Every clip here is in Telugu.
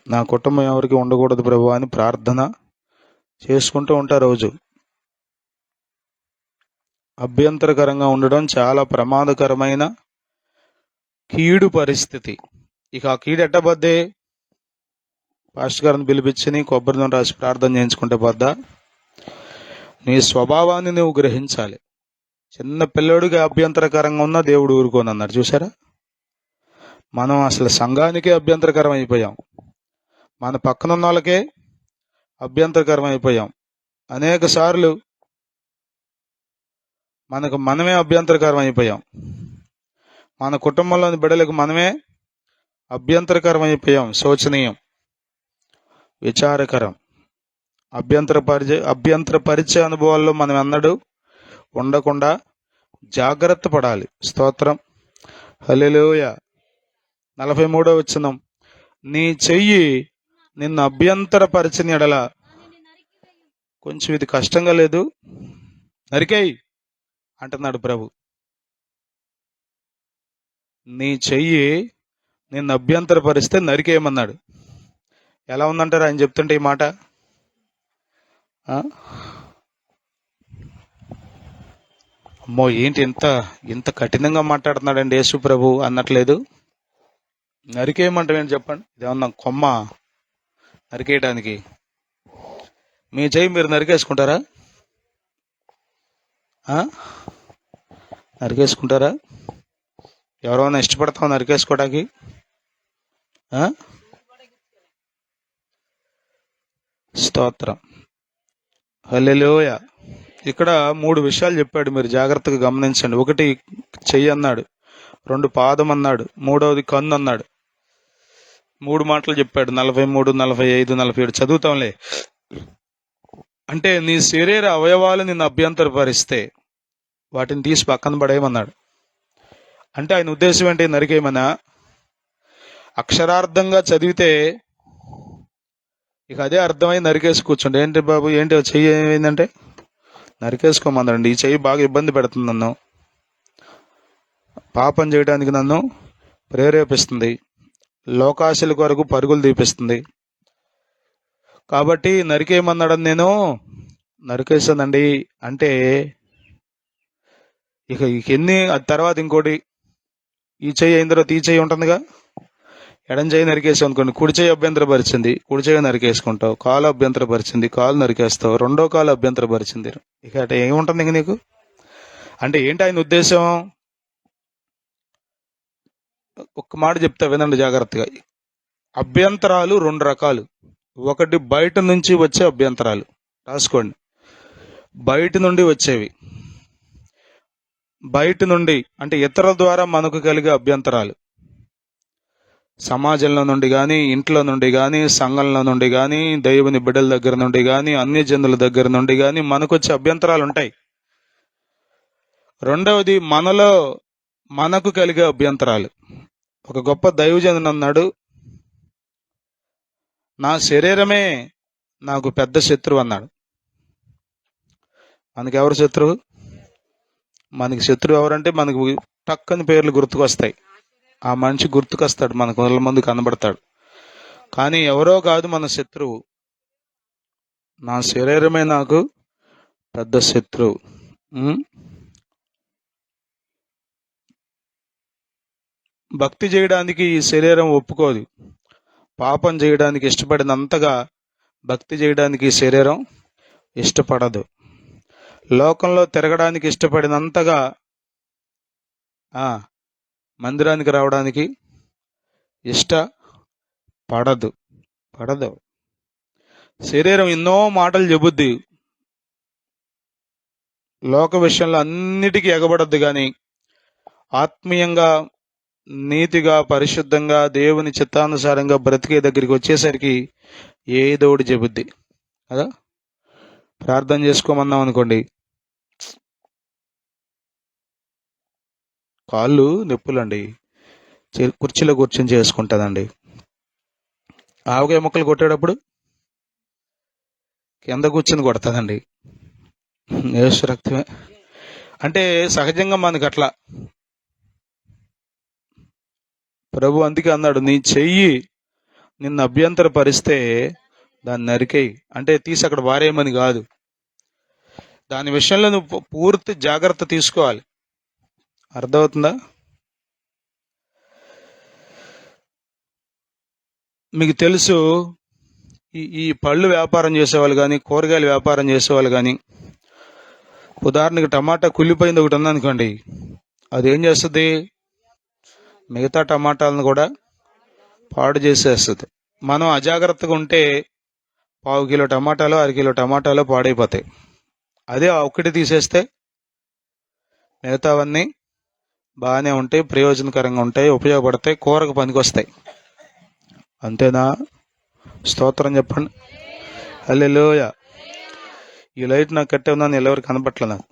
నా కుటుంబం ఎవరికి ఉండకూడదు ప్రభు అని ప్రార్థన చేసుకుంటూ ఉంటారు. రోజు అభ్యంతరకరంగా ఉండడం చాలా ప్రమాదకరమైన కీడు పరిస్థితి. ఇక ఆ కీడు ఎట్టబద్దే? పాస్టర్ గారిని పిలిపించి కొబ్బరి నూనె రాసి ప్రార్థన చేయించుకుంటే పోద్దా? నీ స్వభావాన్ని నువ్వు గ్రహించాలి. చిన్న పిల్లడికి అభ్యంతరకరంగా ఉన్నా దేవుడు ఊరుకోనన్నాడు. చూసారా? మనం అసలు సంఘానికే అభ్యంతరకరం అయిపోయాం, మన పక్కన ఉన్న వాళ్ళకే అభ్యంతరకరం అయిపోయాం. అనేక సార్లు మనమే అభ్యంతరకరం అయిపోయాం. మన కుటుంబంలోని బిడ్డలకు మనమే అభ్యంతరకరం అయిపోయాం. శోచనీయం, విచారకరం. అభ్యంతరపరిచే అనుభవాల్లో మనం ఎన్నడూ ఉండకుండా జాగ్రత్త పడాలి. స్తోత్రం, హల్లెలూయా. 43వ వచనం, నీ చెయ్యి నిన్ను అభ్యంతరపరిచిన ఎడల, కొంచెం ఇది కష్టంగా లేదు, నరికేయ్ అంటున్నాడు ప్రభు. నీ చెయ్యి నిన్ను అభ్యంతరపరిస్తే నరికేయమన్నాడు. ఎలా ఉందంటారు ఆయన చెప్తుంటే ఈ మాట? అమ్మో, ఏంటి ఇంత కఠినంగా మాట్లాడుతున్నాడండి యేసు ప్రభు అన్నట్లేదు. నరికేయమంటే చెప్పండి, ఇదేమన్నా కొమ్మ నరికేయడానికి? మీ చెయ్యి మీరు నరికేసుకుంటారా? నరికేసుకుంటారా? ఎవరైనా ఇష్టపడతాం నరికేసుకోవడానికి? స్తోత్రం, హల్లెలూయా. ఇక్కడ 3 విషయాలు చెప్పాడు, మీరు జాగ్రత్తగా గమనించండి. 1 చెయ్యి అన్నాడు, 2 పాదం అన్నాడు, 3వది కన్ను అన్నాడు. 3 మాటలు చెప్పాడు. 43, 45, 47 చదువుతాంలే. అంటే నీ శరీర అవయవాలు నిన్ను అభ్యంతరపరిస్తే వాటిని తీసి పక్కన పడేయమన్నాడు. అంటే ఆయన ఉద్దేశం ఏంటి? నరికేయమనా? అక్షరార్థంగా చదివితే ఇక అదే అర్థమై నరికేసి కూర్చోండి. ఏంటి బాబు, ఏంటి చెయ్యి ఏమైందంటే నరికేసుకోమందండి. ఈ చెయ్యి బాగా ఇబ్బంది పెడుతుంది, నన్ను పాపం చేయడానికి నన్ను ప్రేరేపిస్తుంది, లోకాశల కొరకు పరుగులు తీపిస్తుంది. కాబట్టి నరికేయమన్నాడని నేను నరికేసానండి. అంటే ఇక ఎన్ని తర్వాత ఇంకోటి, ఈ చెయ్యి అయిన తర్వాత ఈ చెయ్యి ఉంటుందిగా. ఎడం చెయ్యి నరికేసావు అనుకోండి, కుడి చెయ్యి అభ్యంతరపరిచింది, కుడి చెయ్యి నరికేసుకుంటావు. కాలు అభ్యంతరపరిచింది, కాలు నరికేస్తావు. 2వ కాలు అభ్యంతరపరిచింది. ఇక అంటే ఏముంటుంది ఇంక నీకు? అంటే ఏంటి ఆయన ఉద్దేశం? ఒక్క మాట చెప్తా, వినండి జాగ్రత్తగా. అభ్యంతరాలు 2 రకాలు. 1 బయట నుంచి వచ్చే అభ్యంతరాలు, రాసుకోండి. బయట నుండి వచ్చేవి, బయట నుండి అంటే ఇతరుల ద్వారా మనకు కలిగే అభ్యంతరాలు. సమాజంలో నుండి కానీ, ఇంట్లో నుండి కానీ, సంఘంలో నుండి కానీ, దేవుని బిడ్డల దగ్గర నుండి కానీ, అన్యజనుల దగ్గర నుండి కానీ మనకు వచ్చే అభ్యంతరాలు ఉంటాయి. 2వది మనలో మనకు కలిగే అభ్యంతరాలు. ఒక గొప్ప దైవజనుడు అన్నాడు, నా శరీరమే నాకు పెద్ద శత్రువు అన్నాడు. మనకి ఎవరు శత్రువు? మనకి శత్రువు ఎవరంటే మనకు టక్కని పేర్లు గుర్తుకొస్తాయి. ఆ మనిషి గుర్తుకొస్తాడు, మనకు 100 మంది కనబడతాడు. కానీ ఎవరో కాదు మన శత్రువు. నా శరీరమే నాకు పెద్ద శత్రువు. భక్తి చేయడానికి ఈ శరీరం ఒప్పుకోదు. పాపం చేయడానికి ఇష్టపడినంతగా భక్తి చేయడానికి ఈ శరీరం ఇష్టపడదు. లోకంలో తిరగడానికి ఇష్టపడినంతగా మందిరానికి రావడానికి పడదు. శరీరం ఎన్నో మాటలు చెబుద్ది, లోక విషయంలో అన్నిటికీ ఎగబడద్దు. కానీ ఆత్మీయంగా, నీతిగా, పరిశుద్ధంగా, దేవుని చిత్తానుసారంగా బ్రతికే దగ్గరికి వచ్చేసరికి ఏదో ఒకటి చెబుద్ది కదా. ప్రార్థన చేసుకోమన్నాం అనుకోండి, కాళ్ళు నొప్పులండి, కుర్చీలో కూర్చొని చేసుకుంటుందండి. ఆవకాయ ముక్కలు కొట్టేటప్పుడు కింద కూర్చొని కొడుతుందండి. యేసు రక్తమే అంటే సహజంగా మనకి అట్లా. ప్రభు అందుకే అన్నాడు, నీ చెయ్యి నిన్ను అభ్యంతరపరిస్తే దాన్ని నరికేయి. అంటే తీసి అక్కడ వారేయమని కాదు. దాని విషయంలో నువ్వు పూర్తి జాగ్రత్త తీసుకోవాలి. అర్థమవుతుందా? మీకు తెలుసు, ఈ పళ్ళు వ్యాపారం చేసేవాళ్ళు కానీ, కూరగాయల వ్యాపారం చేసేవాళ్ళు కానీ, ఉదాహరణకి టమాటా కుళ్ళిపోయింది ఒకటి ఉందనుకోండి, అదేం చేస్తుంది? మిగతా టమాటాలను కూడా పాడు చేసేస్తుంది. మనం అజాగ్రత్తగా ఉంటే 1/2 కిలో టమాటాలు 1/2 కిలో టమాటాలు పాడైపోతాయి. అదే ఒక్కటి తీసేస్తే మిగతావన్నీ బాగానే ఉంటాయి, ప్రయోజనకరంగా ఉంటాయి, ఉపయోగపడతాయి, కూరకు పనికొస్తాయి. అంతేనా? స్తోత్రం చెప్పండి. హల్లెలూయా. ఈ లైట్ నాకు కట్టే ఉందని ఎవరు కనపట్లే. నాకు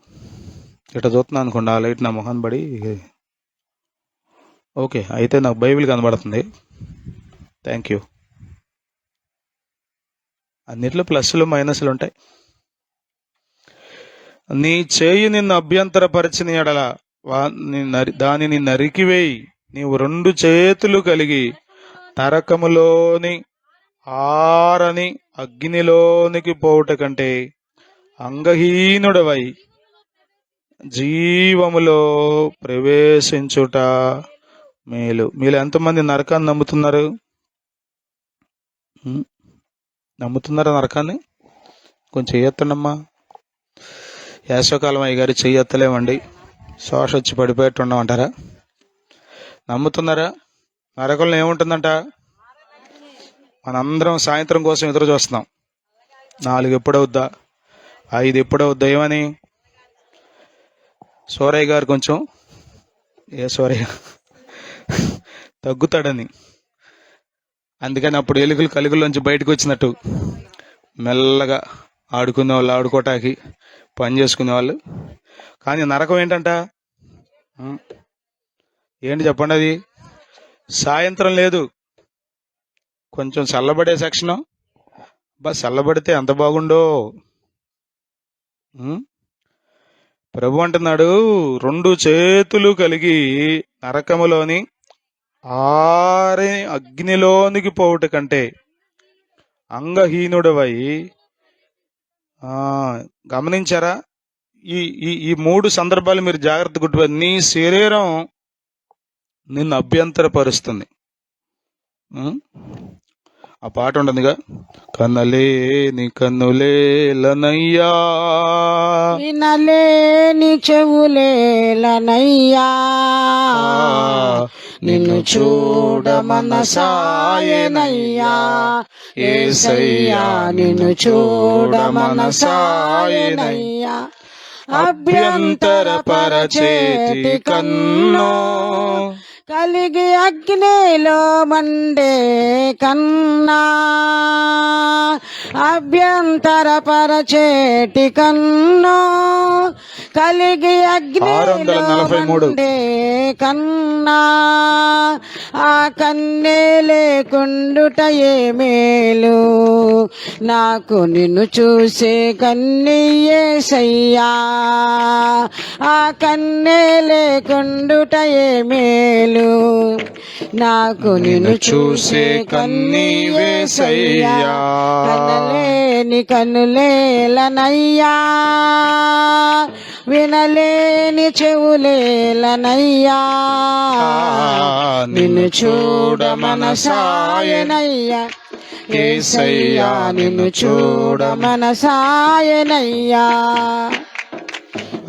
ఇట్లా చూస్తున్నాను అనుకోండి, ఆ లైట్ నా మొహం పడి. ఓకే, అయితే నాకు బైబిల్ కనబడుతుంది. Thank you. అన్నిట్లో ప్లస్లు మైనస్లు ఉంటాయి. నీ చేయి నిన్ను అభ్యంతరపరిచిన ఎడల దానిని నరికివేయి. నీవు 2 చేతులు కలిగి నరకములోని ఆరని అగ్నిలోనికి పోవుట కంటే అంగహీనుడవై జీవములో ప్రవేశించుట మేలు. మీరు ఎంతమంది నరకాన్ని నమ్ముతున్నారు? నమ్ముతున్నారా నరకాన్ని? కొంచెం చెయ్యొత్తండమ్మా. వేసవకాలం అయ్యగారు చెయ్యొత్తలేమండి, శ్వాస వచ్చి పడిపోయేట్టు ఉండమంటారా? నమ్ముతున్నారా? నరకంలో ఏముంటుందంట? మనందరం సాయంత్రం కోసం ఎదురు చూస్తున్నాం. 4 ఎప్పుడవుద్దా, 5 ఎప్పుడవుద్దా ఏమని. సూరయ్య గారు కొంచెం సూరయ్య తగ్గుతాడని, అందుకని అప్పుడు ఎలుకలు కలుగులోంచి బయటకు వచ్చినట్టు మెల్లగా ఆడుకునే వాళ్ళు ఆడుకోటానికి, పని చేసుకునే వాళ్ళు. కానీ నరకం ఏంటంట? ఏంటి చెప్పండి? అది సాయంత్రం లేదు, కొంచెం చల్లబడే సెక్షను. చల్లబడితే ఎంత బాగుండో. ప్రభు అంటున్నాడు, 2 చేతులు కలిగి నరకములోని ఆరని అగ్నిలోనికి పోవుట కంటే అంగహీనుడవై. గమనించారా? ఈ 3 సందర్భాలు మీరు జాగ్రత్త గుర్తుపెట్టుకోండి. నీ శరీరం నిన్ను అభ్యంతరపరుస్తుంది. ఆ పాట ఉంటుందిగా, కన్నలేని కన్నులేలనయ్యా, వినలేని చెవులేలనయ్యా, నిన్ను చూడ మనసాయనయ్యా, యేసయ్యా నిన్ను చూడ మనసాయనయ్యా. అభ్యంతరపరచేటి కన్ను కలిగి అగ్నిలో మండే కన్నా, అభ్యంతరపరచేటి కన్ను కలిగి అగ్నిలో మండే కన్నా, ఆ కన్నే లేకుండుట ఏ మేలు, నాకు నిన్ను చూసే కన్నే యేసయ్యా, ఆ కన్నే లేకుండుట ఏ మేలు, నాకు నిన్ను చూసే కన్నే యేసయ్యా. కనలేని కన్నులేలనయ్యా, వినలేని చెవులేలనయ్యా, నిన్ను చూడ మనసాయనయ్యా, యేసయ్యా నిన్ను చూడ మనసాయనయ్యా.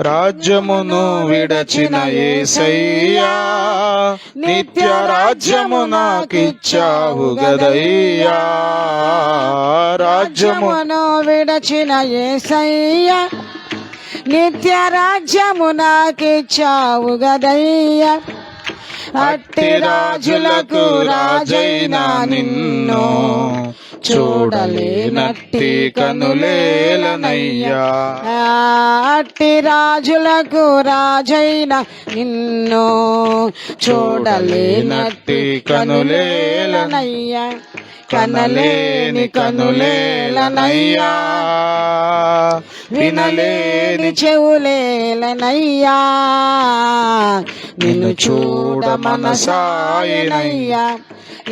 రాజ్యమును విడచిన యేసయ్యా, నిత్య రాజ్యము నాకిచ్చావు గదయ్యా. రాజ్యమును విడచిన యేసయ్యా, నిత్య రాజ్యము నాకిచ్చావు గదయ్యా. అట్టి రాజులకు రాజైన నిన్ను చూడలేనట్టి కనులేలనయ్యా, అట్టి రాజులకు రాజైన నిన్ను చూడలేనట్టి కనులేలనయ్యా. కనలేని కనులేలనయ్యా, వినలేని చెవులేలనయ్యా, నిన్ను చూడ మనసాయనయ్యా,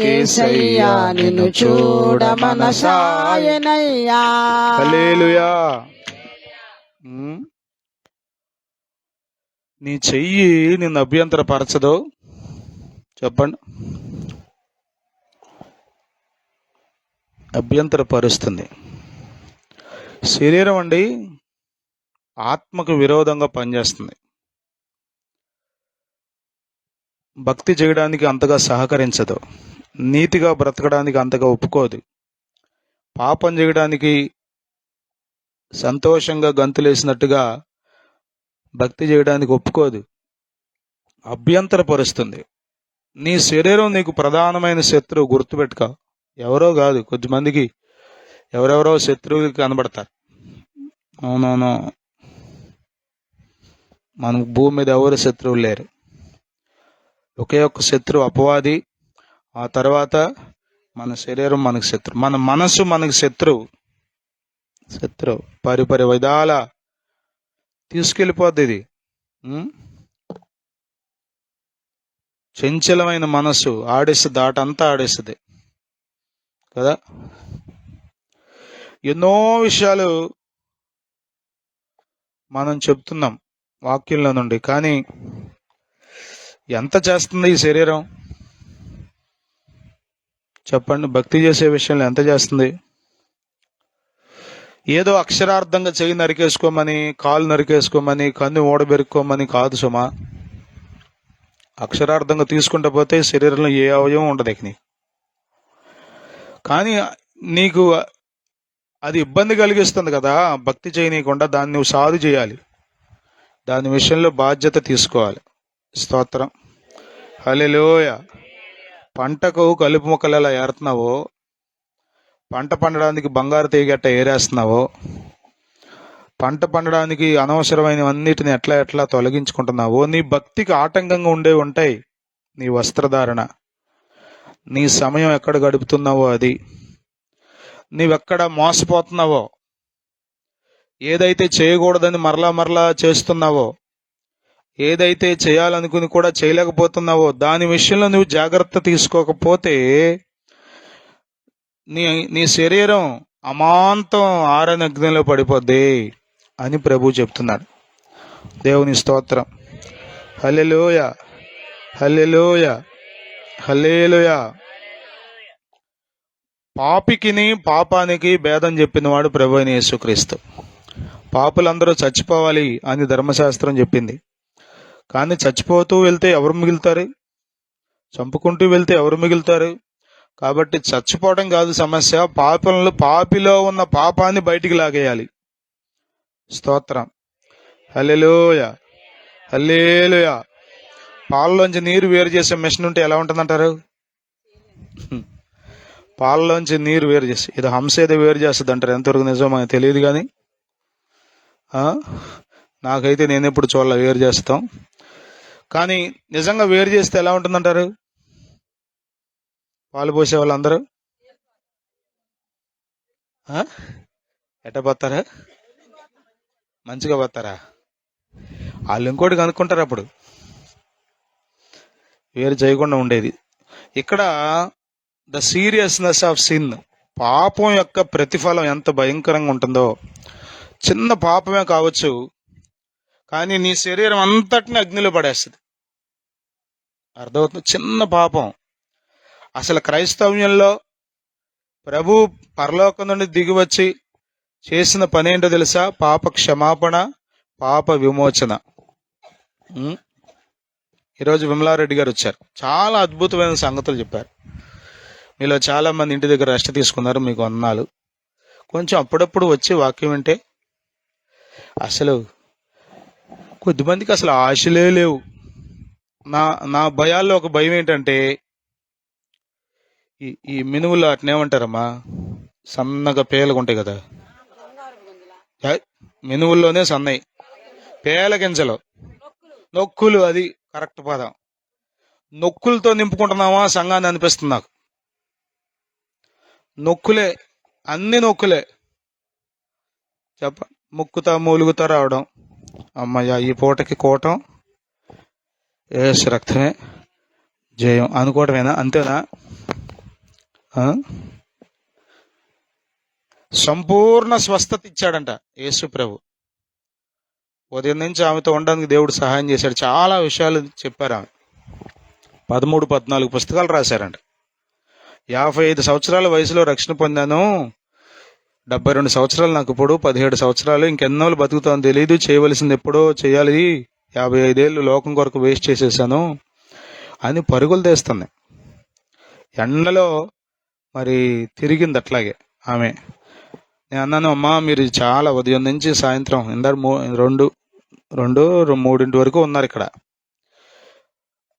యేసయ్యా నిన్ను చూడ మనసాయనయ్యా. హల్లెలూయా. నీ చెయ్యి నిన్ను అభ్యంతరపరచదు చెప్పండి, అభ్యంతరపరుస్తుంది. శరీరం అండి ఆత్మకు విరోధంగా పనిచేస్తుంది. భక్తి చేయడానికి అంతగా సహకరించదు, నీతిగా బ్రతకడానికి అంతగా ఒప్పుకోదు, పాపం చేయడానికి సంతోషంగా గంతులేసినట్టుగా భక్తి చేయడానికి ఒప్పుకోదు, అభ్యంతరపరుస్తుంది. నీ శరీరం నీకు ప్రధానమైన శత్రువు, గుర్తుపెట్టుకో. ఎవరో కాదు, కొద్దిమందికి ఎవరెవరో శత్రువులు కనబడతారు. అవునవును, మనకు భూమి మీద ఎవరు శత్రువులు లేరు. ఒకే ఒక్క శత్రువు అపవాది, ఆ తర్వాత మన శరీరం మనకు శత్రువు, మన మనసు మనకు శత్రువు. పరిపరి విధాల తీసుకెళ్ళిపోద్ది ఇది. చంచలమైన మనసు ఆడేస్తుంది, ఆటంతా ఆడేస్తుంది కదా. ఎన్నో విషయాలు మనం చెప్తున్నాం వాక్యంలో నుండి, కానీ ఎంత చేస్తుంది ఈ శరీరం చెప్పండి? భక్తి చేసే విషయంలో ఎంత చేస్తుంది? ఏదో అక్షరార్థంగా చెయ్యి నరికేసుకోమని, కాలు నరికేసుకోమని, కన్ను ఓడబెరుక్కోమని కాదు సుమా. అక్షరార్థంగా తీసుకుంటూ పోతే శరీరంలో ఏ అవయవం ఉండదు ఇక నీకు. కానీ నీకు అది ఇబ్బంది కలిగిస్తుంది కదా, భక్తి చేయనీయకుండా దాన్ని నువ్వు సాధు చేయాలి, దాని విషయంలో బాధ్యత తీసుకోవాలి. స్తోత్రం, హల్లెలూయా. పంటకు కలుపు మొక్కలు ఎలా ఏరుతున్నావో, పంట పండడానికి బంగారు తీగట్ట ఏరేస్తున్నావో, పంట పండడానికి అనవసరమైనవన్నిటిని ఎట్లా తొలగించుకుంటున్నావో, నీ భక్తికి ఆటంకంగా ఉండేవి ఉంటాయి. నీ వస్త్రధారణ, నీ సమయం ఎక్కడ గడుపుతున్నావో అది, నీవెక్కడ మోసపోతున్నావో, ఏదైతే చేయకూడదని మరలా చేస్తున్నావో, ఏదైతే చేయాలనుకుని కూడా చేయలేకపోతున్నావో, దాని విషయంలో నువ్వు జాగ్రత్త తీసుకోకపోతే నీ శరీరం అమాంతం ఆరని అగ్నిలో పడిపోద్ది అని ప్రభు చెప్తున్నాడు. దేవుని స్తోత్రం, హల్లెలూయా, హల్లెలూయా, హల్లెలూయా. పాపికిని పాపానికి భేదం చెప్పినవాడు ప్రభు అయిన యేసుక్రీస్తు. పాపులందరూ చచ్చిపోవాలి అని ధర్మశాస్త్రం చెప్పింది, కానీ చచ్చిపోతూ వెళ్తే ఎవరు మిగులుతారు? చంపుకుంటూ వెళ్తే ఎవరు మిగులుతారు? కాబట్టి చచ్చిపోవడం కాదు సమస్య, పాపిలో ఉన్న పాపాన్ని బయటికి లాగేయాలి. స్తోత్రం, హల్లెలూయా, హల్లెలూయా. పాలలోంచి నీరు వేరు చేసే మిషన్ ఉంటే ఎలా ఉంటుందంటారు? పాలలోంచి నీరు వేరు చేసి, ఇది హంస ఏదో వేరు చేస్తుంది అంటారు. ఎంతవరకు నిజమో మనకు తెలియదు, కానీ నాకైతే నేను ఎప్పుడు చూడాల వేరు చేస్తాం. కానీ నిజంగా వేరు చేస్తే ఎలా ఉంటుందంటారు? పాలు పోసే వాళ్ళందరూ ఎట్ట పోతారా? మంచిగా పోతారా? వాళ్ళు ఇంకోటి కనుక్కుంటారు అప్పుడు, వేరు చేయకుండా ఉండేది. ఇక్కడ ద సీరియస్నెస్ ఆఫ్ సిన్, పాపం యొక్క ప్రతిఫలం ఎంత భయంకరంగా ఉంటుందో. చిన్న పాపమే కావచ్చు, కానీ నీ శరీరం అంతటిని అగ్నిలో పడేస్తుంది. అర్థమవుతుంది? చిన్న పాపం. అసలు క్రైస్తవ్యంలో ప్రభు పరలోకం నుండి దిగివచ్చి చేసిన పని ఏంటో తెలుసా? పాప క్షమాపణ, పాప విమోచన. ఈరోజు విమలారెడ్డి గారు వచ్చారు, చాలా అద్భుతమైన సంగతులు చెప్పారు. మీలో చాలా మంది ఇంటి దగ్గర రెస్ట్ తీసుకున్నారు, మీకు వందనాలు. కొంచెం అప్పుడప్పుడు వచ్చి వాక్యం వింటే, అసలు కొద్దిమందికి అసలు ఆశలే లేవు. నా భయాల్లో ఒక భయం ఏంటంటే, ఈ మినువులు అట్నేమంటారమ్మా, సన్నగా పేలగా ఉంటాయి కదా, మినువుల్లోనే సన్నయి పేల గింజలు, నొక్కులు, అది కరెక్ట్ పదం. నొక్కులతో నింపుకుంటున్నావా సంఘాన్ని అనిపిస్తుంది నాకు. నొక్కులే, అన్ని నొక్కులే. చెప్ప ముక్కుతా మూలుగుతా రావడం, అమ్మయ్య ఈ పూటకి కోటం ఏసు రక్తమే జయం అనుకోవటమేనా? అంతేనా? ఆ? సంపూర్ణ స్వస్థత ఇచ్చాడంట యేసు ప్రభు. ఉదయం నుంచి ఆమెతో ఉండడానికి దేవుడు సహాయం చేశాడు. చాలా విషయాలు చెప్పారు ఆమె. 13-14 పుస్తకాలు రాశారంట. 55 సంవత్సరాల వయసులో రక్షణ పొందాను, 72 సంవత్సరాలు నాకు ఇప్పుడు, 17 సంవత్సరాలు ఇంకెన్నోళ్ళు బతుకుతాను తెలియదు, చేయవలసింది ఎప్పుడో చేయాలి, 55 ఏళ్ళు లోకం కొరకు వేస్ట్ చేసేసాను అని పరుగులు తీస్తుంది. ఎండలో మరి తిరిగింది అట్లాగే ఆమె. నేను అన్నాను, అమ్మా మీరు చాలా ఉదయం నుంచి సాయంత్రం 2-3 వరకు ఉన్నారు ఇక్కడ,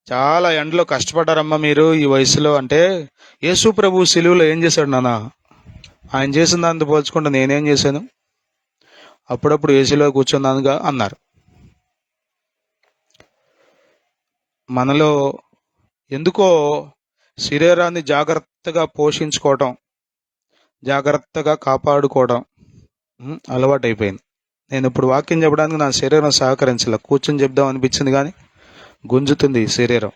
చాలా ఎండలో కష్టపడ్డారమ్మా మీరు ఈ వయసులో అంటే. యేసు ప్రభు సిలువలో ఏం చేశాడు నాన్న? ఆయన చేసిన దాంతో పోల్చుకుంటే నేనేం చేశాను? అప్పుడప్పుడు ఏసీలో కూర్చున్నానుగా అన్నారు. మనలో ఎందుకో శరీరాన్ని జాగ్రత్తగా పోషించుకోవటం, జాగ్రత్తగా కాపాడుకోవడం అలవాటైపోయింది. నేను ఇప్పుడు వాక్యం చెప్పడానికి నా శరీరం సహకరించలే, కూర్చొని చెప్దాం అనిపించింది కానీ గుంజుతుంది ఈ శరీరం.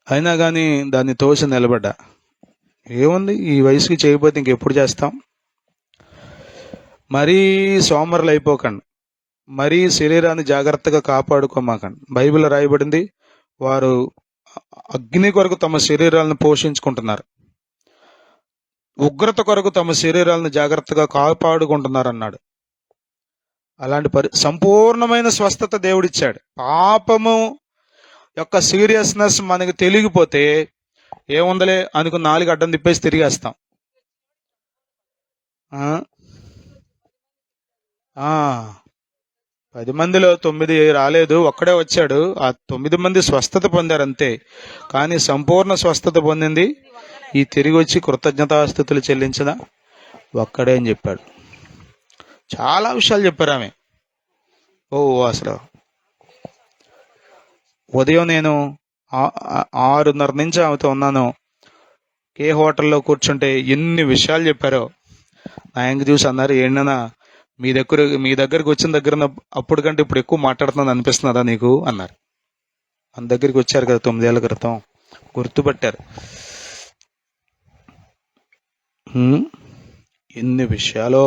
అయినా కానీ దాన్ని తోసి నిలబడ్డా. ఏముంది, ఈ వయసుకి చేయకపోతే ఇంకెప్పుడు చేస్తాం? మరీ సోమరులు అయిపోకండి, మరీ శరీరాన్ని జాగ్రత్తగా కాపాడుకోమాకండి. బైబిల్ రాయబడింది, వారు అగ్ని కొరకు తమ శరీరాలను పోషించుకుంటున్నారు, ఉగ్రత కొరకు తమ శరీరాలను జాగ్రత్తగా కాపాడుకుంటున్నారు అన్నాడు. అలాంటి సంపూర్ణమైన స్వస్థత దేవుడిచ్చాడు. పాపము యొక్క సీరియస్నెస్ మనకి తెలియకపోతే ఏముందలే అనుకుని 4 అడ్డం తిప్పేసి తిరిగేస్తాం. 10 మందిలో 9 రాలేదు, ఒక్కడే వచ్చాడు. ఆ 9 మంది స్వస్థత పొందారు అంతే. కానీ సంపూర్ణ స్వస్థత పొందింది ఈ తిరిగి వచ్చి కృతజ్ఞతాస్తుతులు చెల్లించిన ఒక్కడే అని చెప్పాడు. చాలా విషయాలు చెప్పారు ఆమె. అసలు ఉదయం నేను 6:30 నుంచి ఆమెతో ఉన్నాను. ఏ హోటల్లో కూర్చుంటే ఎన్ని విషయాలు చెప్పారో. నా ఇంక చూసి అన్నారు, ఏంటన్నా మీ దగ్గరికి వచ్చిన దగ్గర అప్పుడు కంటే ఇప్పుడు ఎక్కువ మాట్లాడుతున్నాను అనిపిస్తున్నదా నీకు అన్నారు. మన దగ్గరికి వచ్చారు కదా 9 ఏళ్ల క్రితం, గుర్తుపట్టారు. ఎన్ని విషయాలో.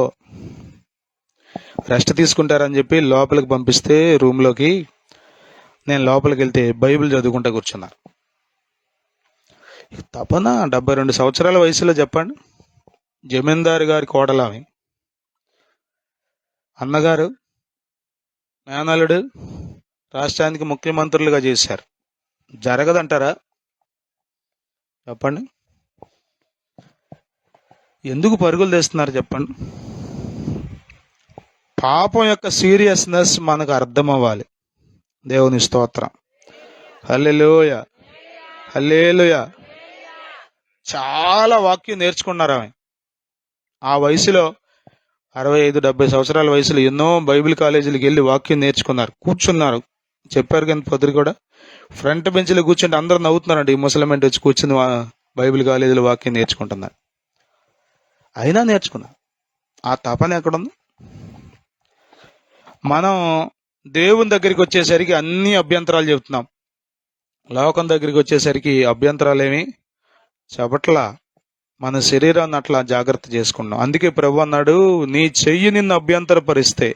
రెస్ట్ తీసుకుంటారని చెప్పి లోపలికి పంపిస్తే రూమ్లోకి, నేను లోపలికి వెళ్తే బైబిల్ చదువుకుంటా కూర్చున్నారు. తపన 72 సంవత్సరాల వయసులో చెప్పండి. జమీందారు గారి కోడలామి, అన్నగారు మేనల్లుడు రాష్ట్రానికి ముఖ్యమంత్రులుగా చేశారు. జరగదంటారా? చెప్పండి. ఎందుకు పరుగులు తీస్తున్నారు చెప్పండి? పాపం యొక్క సీరియస్నెస్ మనకు అర్థం అవ్వాలి. దేవుని స్తోత్రం. హల్లెలూయా, హల్లెలూయా. చాలా వాక్యం నేర్చుకున్నారు ఆమె. ఆ వయసులో 65-70 సంవత్సరాల వయసులో ఎన్నో బైబిల్ కాలేజీలకు వెళ్ళి వాక్యం నేర్చుకున్నారు, కూర్చున్నారు. చెప్పారు కానీ పొద్దురు కూడా ఫ్రంట్ బెంచ్లో కూర్చుంటే అందరూ నవ్వుతున్నారండి. ఈ ముసలమెంట్ వచ్చి కూర్చుని బైబిల్ కాలేజీలో వాక్యం నేర్చుకుంటున్నారు. అయినా నేర్చుకున్నారు. ఆ తపన ఎక్కడుంది? మనం దేవుని దగ్గరికి వచ్చేసరికి అన్ని అభ్యంతరాలు చెబుతున్నాం, లోకం దగ్గరికి వచ్చేసరికి అభ్యంతరాలు ఏమి చెప్పట్లా. మన శరీరాన్ని అట్లా జాగ్రత్త చేసుకున్నాం. అందుకే ప్రభు అన్నాడు, నీ చెయ్యి నిన్ను అభ్యంతరపరిస్తే,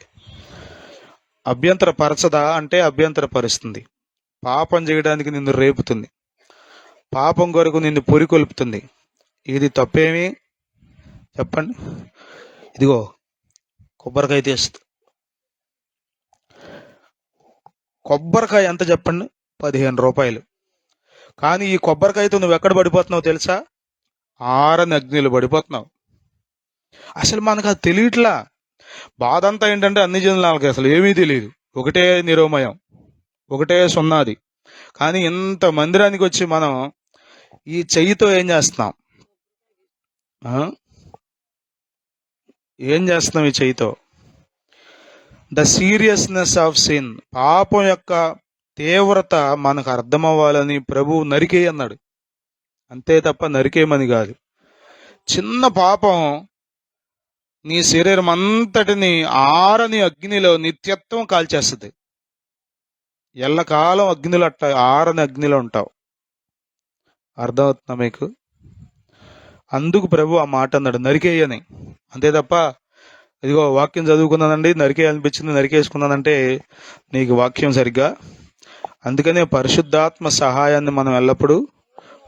అభ్యంతరపరచదా అంటే అభ్యంతరపరుస్తుంది. పాపం చేయడానికి నిన్ను రేపుతుంది, పాపం కొరకు నిన్ను పురికొల్పుతుంది. ఇది తప్పేమి చెప్పండి? ఇదిగో కొబ్బరికాయ తీస్తుంది. కొబ్బరికాయ ఎంత చెప్పండి? 15 రూపాయలు. కానీ ఈ కొబ్బరికాయతో నువ్వు ఎక్కడ పడిపోతున్నావు తెలుసా? ఆరని అగ్నిలో పడిపోతున్నావు. అసలు మనకు అది తెలియట్లా. బాధ అంతా ఏంటంటే అన్ని జనాలకి అసలు ఏమీ తెలియదు. ఒకటే నిరోమయం, ఒకటే సున్నాది. కానీ ఇంత మందిరానికి వచ్చి మనం ఈ చెయ్యితో ఏం చేస్తున్నాం? ఏం చేస్తున్నాం ఈ చెయ్యితో? ద సీరియస్నెస్ ఆఫ్ సిన్, పాపం యొక్క తీవ్రత మనకు అర్థమవ్వాలని ప్రభువు నరికేయి అన్నాడు. అంతే తప్ప నరికేయమని కాదు. చిన్న పాపం నీ శరీరం అంతటిని ఆరని అగ్నిలో నిత్యత్వం కాల్చేస్తుంది. ఎల్లకాలం అగ్నిలో ఆరని అగ్నిలో ఉంటావు. అర్థమవుతుందా మీకు? అందుకు ప్రభు ఆ మాట అన్నాడు, నరికేయని. అంతే తప్ప ఇదిగో వాక్యం చదువుకున్నానండి, నరికేయాలనిపించింది, నరికేసుకున్నానంటే నీకు వాక్యం సరిగ్గా. అందుకనే పరిశుద్ధాత్మ సహాయాన్ని మనం ఎల్లప్పుడూ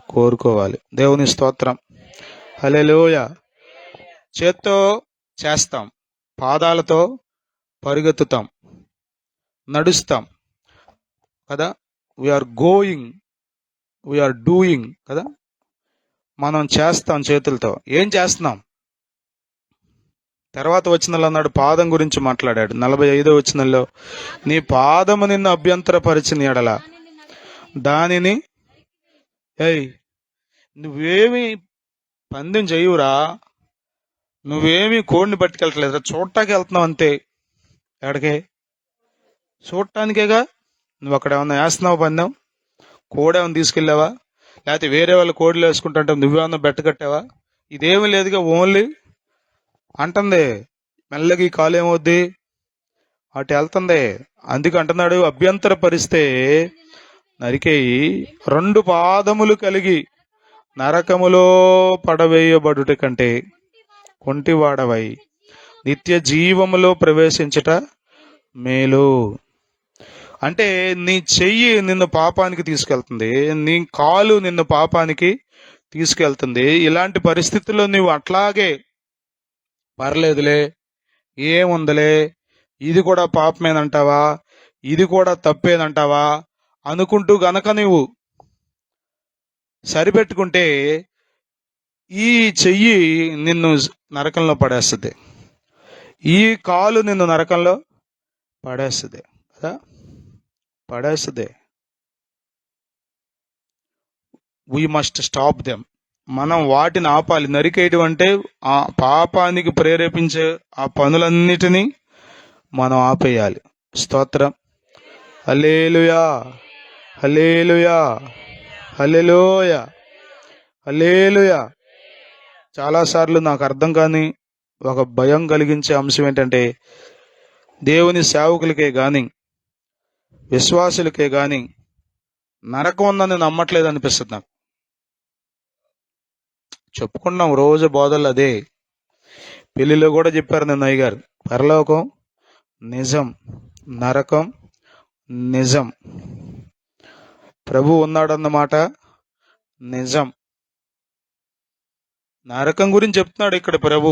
కోరుకోవాలి. దేవుని స్తోత్రం. హల్లెలూయా. చేత్తో చేస్తాం, పాదాలతో పరిగెత్తుతాం, నడుస్తాం కదా. వీఆర్ గోయింగ్, వీఆర్ డూయింగ్ కదా. మనం చేస్తాం చేతులతో. ఏం చేస్తున్నాం? తర్వాత వచనంలో అన్నాడు, పాదం గురించి మాట్లాడాడు. 45వ వచనంలో, నీ పాదము నిన్ను అభ్యంతరపరిచిన ఎడల దానిని నువ్వేమి పందెం చేయురా, నువ్వేమి కోడిని పట్టుకెళ్ళట్లేదా, చూడటానికి వెళ్తున్నావు అంతే. ఎక్కడికే? చూడటానికేగా. నువ్వు అక్కడ ఏమన్నా వేస్తున్నావు పందెం? కోడేమన్నా తీసుకెళ్ళావా? లేకపోతే వేరే వాళ్ళు కోడిలు వేసుకుంటుంటే నువ్వేమన్నా బెట్ట కట్టావా? ఇదేమీ లేదుగా. ఓన్లీ అంటుంది మెల్లగి కాలు ఏమవుద్ది, అటు వెళ్తుంది. అందుకు అంటున్నాడు, అభ్యంతర పరిస్తే నరికేయి, 2 పాదములు కలిగి నరకములో పడవేయబడుట కంటే కొంటివాడవై నిత్య జీవములో ప్రవేశించుట మేలు. అంటే నీ చెయ్యి నిన్ను పాపానికి తీసుకెళ్తుంది, నీ కాలు నిన్ను పాపానికి తీసుకెళ్తుంది. ఇలాంటి పరిస్థితుల్లో నువ్వు అట్లాగే పర్లేదులే, ఏముందలే, ఇది కూడా పాపమేనంటావా, ఇది కూడా తప్పేనంటావా అనుకుంటూ గనక నువ్వు సరిపెట్టుకుంటే ఈ చెయ్యి నిన్ను నరకంలో పడేస్తుంది, ఈ కాలు నిన్ను నరకంలో పడేస్తుంది కదా, పడేస్తుంది. We must stop them. మనం వాటిని ఆపాలి. నరికేయడం అంటే ఆ పాపానికి ప్రేరేపించే ఆ పనులన్నిటినీ మనం ఆపేయాలి. స్తోత్రం. హల్లెలూయా, హల్లెలూయా, హల్లెలూయా, హల్లెలూయా. చాలాసార్లు నాకు అర్థం కాని ఒక భయం కలిగించే అంశం ఏంటంటే, దేవుని సేవకులకే కానీ విశ్వాసులకే కానీ నరకం ఉందని నమ్మట్లేదు అనిపిస్తుంది నాకు. చెప్పుకున్నాం రోజు బోధలు అదే. పెళ్లిలో కూడా చెప్పారు నిన్న అయ్యగారు, పరలోకం నిజం, నరకం నిజం. ప్రభు ఉన్నాడన్నమాట నిజం. నరకం గురించి చెప్తున్నాడు ఇక్కడ ప్రభు.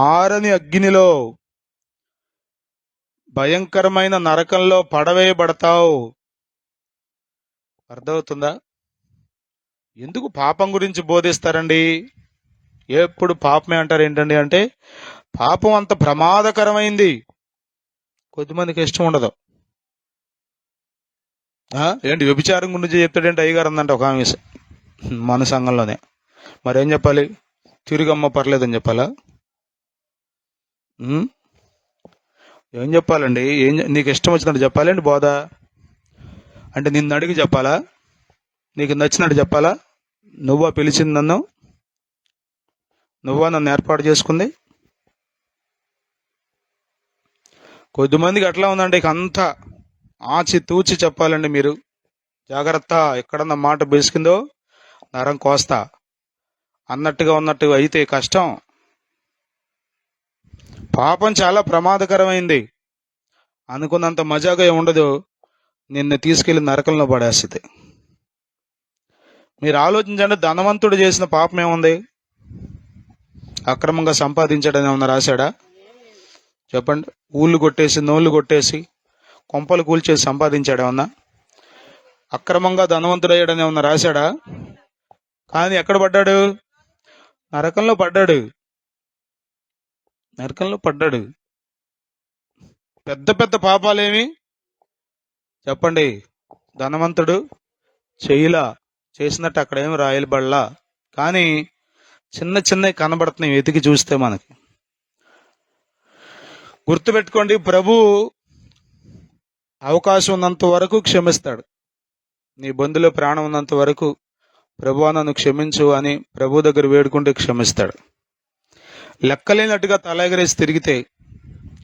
ఆరని అగ్నిలో, భయంకరమైన నరకంలో పడవేయబడతావు. అర్థమవుతుందా? ఎందుకు పాపం గురించి బోధిస్తారండి? ఎప్పుడు పాపమే అంటారు ఏంటండి అంటే, పాపం అంత ప్రమాదకరమైంది, కొద్దిమందికి ఇష్టం ఉండదు. ఏంటి వ్యభిచారం గురించి చెప్తాడేంటి అయ్యగారు అందంట ఒక ఆమె మన సంఘంలోనే. మరేం చెప్పాలి? తిరిగమ్మ పర్లేదని చెప్పాలా? ఏం చెప్పాలండి? నీకు ఇష్టం వచ్చినట్టు చెప్పాలండి బోధ అంటే? నిన్ను అడిగి చెప్పాలా? నీకు నచ్చినట్టు చెప్పాలా? నువ్వా పిలిచింది నన్ను? నువ్వా నన్ను ఏర్పాటు చేసుకుంది? కొద్దిమందికి అట్లా ఉందండి. ఇక అంతా ఆచి తూచి చెప్పాలండి. మీరు జాగ్రత్త, ఎక్కడన్నా మాట బెసికిందో నరం కోస్తా అన్నట్టుగా ఉన్నట్టుగా అయితే కష్టం. పాపం చాలా ప్రమాదకరమైంది. అనుకున్నంత మజాగా ఉండదు, నిన్ను తీసుకెళ్లి నరకంలో పడేస్తుంది. మీరు ఆలోచించండి, ధనవంతుడు చేసిన పాపం ఏముంది? అక్రమంగా సంపాదించాడని ఏమన్నా రాశాడా? చెప్పండి. ఊళ్ళు కొట్టేసి, నోళ్ళు కొట్టేసి, కొంపలు కూల్చేసి సంపాదించాడేమన్నా? అక్రమంగా ధనవంతుడయ్యాడని ఏమన్నా రాశాడా? కానీ ఎక్కడ పడ్డాడు? నరకంలో పడ్డాడు. నరకంలో పడ్డాడు. పెద్ద పెద్ద పాపాలేమి చెప్పండి ధనవంతుడు చేయలా, చేసినట్టు అక్కడ ఏమి రాయలబడలా. కానీ చిన్న చిన్నవి కనబడుతున్నాయి వెతికి చూస్తే మనకి. గుర్తుపెట్టుకోండి, ప్రభు అవకాశం ఉన్నంత వరకు క్షమిస్తాడు. నీ బంధులో ప్రాణం ఉన్నంత వరకు ప్రభువా నన్ను క్షమించు అని ప్రభు దగ్గర వేడుకుంటే క్షమిస్తాడు. లెక్కలేనట్టుగా తల ఎగరేసి తిరిగితే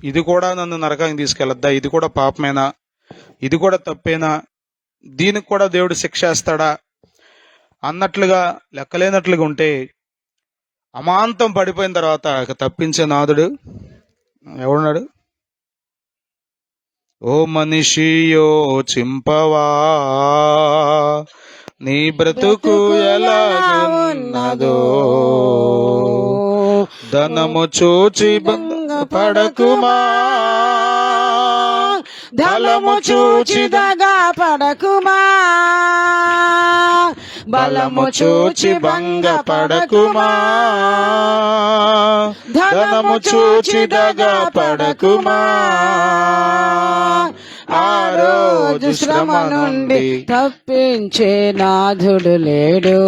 ఇది కూడా నన్ను నరకానికి తీసుకెళ్ళద్దా, ఇది కూడా పాపమేనా, ఇది కూడా తప్పేనా, దీనికి కూడా దేవుడు శిక్ష వేస్తాడా అన్నట్లుగా లెక్కలేనట్లుగా ఉంటే అమాంతం పడిపోయిన తర్వాత ఇక తప్పించే నాదుడు ఎవడున్నాడు? ఓ మనిషియో చింపవా నీ బ్రతుకు ఎలాగున్నదో, ధనము చూచి పడకుమా, ధనము చూచి దగా పడకుమా, బలము చూచి భంగ పడకుమా, ధనము చూచి దగా పడకుమా. ఆ రోజు శ్రమ నుండి తప్పించే నాథుడు లేడు,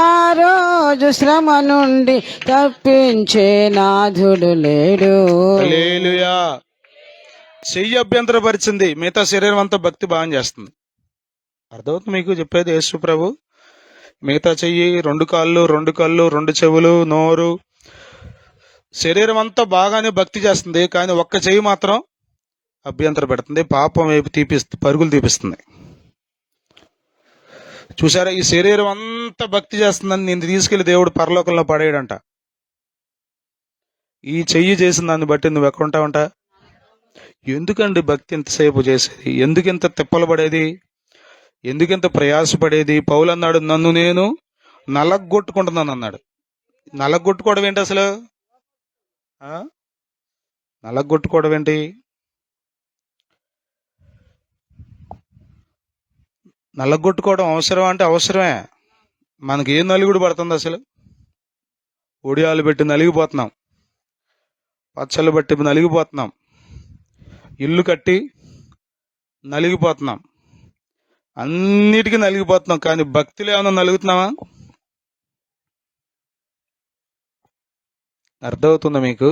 ఆ రోజు శ్రమ నుండి తప్పించే నాథుడు లేడు. హల్లెలూయా. చెయ్యి అభ్యంతరపరిచింది, మిగతా శరీరం అంతా భక్తి బాగా చేస్తుంది. అర్థమవుతుంది మీకు చెప్పేది? యేసు ప్రభు మిగతా చెయ్యి, రెండు కాళ్ళు, రెండు కళ్ళు, రెండు చెవులు, నోరు, శరీరం అంతా బాగానే భక్తి చేస్తుంది, కానీ ఒక్క చెయ్యి మాత్రం అభ్యంతర పెడుతుంది, పాపం వైపు పరుగులు తీపిస్తుంది. చూసారా, ఈ శరీరం అంతా భక్తి చేస్తుందని నేను తీసుకెళ్లి దేవుడు పరలోకంలో పడేయడంట. ఈ చెయ్యి చేసిన దాన్ని బట్టి నువ్వు ఎక్కడ ఉంటావంట? ఎందుకండి భక్తి ఎంతసేపు చేసేది? ఎందుకింత తిప్పలు పడేది? ఎందుకింత ప్రయాసపడేది? పౌలు అన్నాడు, నన్ను నేను నలగొట్టుకుంటున్నాను అన్నాడు. నలగొట్టుకోవడం ఏంటి అసలు? నలగొట్టుకోవడం ఏంటి? నలగొట్టుకోవడం అవసరం అంటే అవసరమే. మనకి ఏం నలుగుడు పడుతుంది అసలు? ఒడియాలు పెట్టి నలిగిపోతున్నాం, పచ్చళ్ళు బట్టి నలిగిపోతున్నాం, ఇల్లు కట్టి నలిగిపోతున్నాం, అన్నిటికీ నలిగిపోతున్నాం, కానీ భక్తిలో ఏమైనా నలుగుతున్నావా? అర్థమవుతుందా మీకు?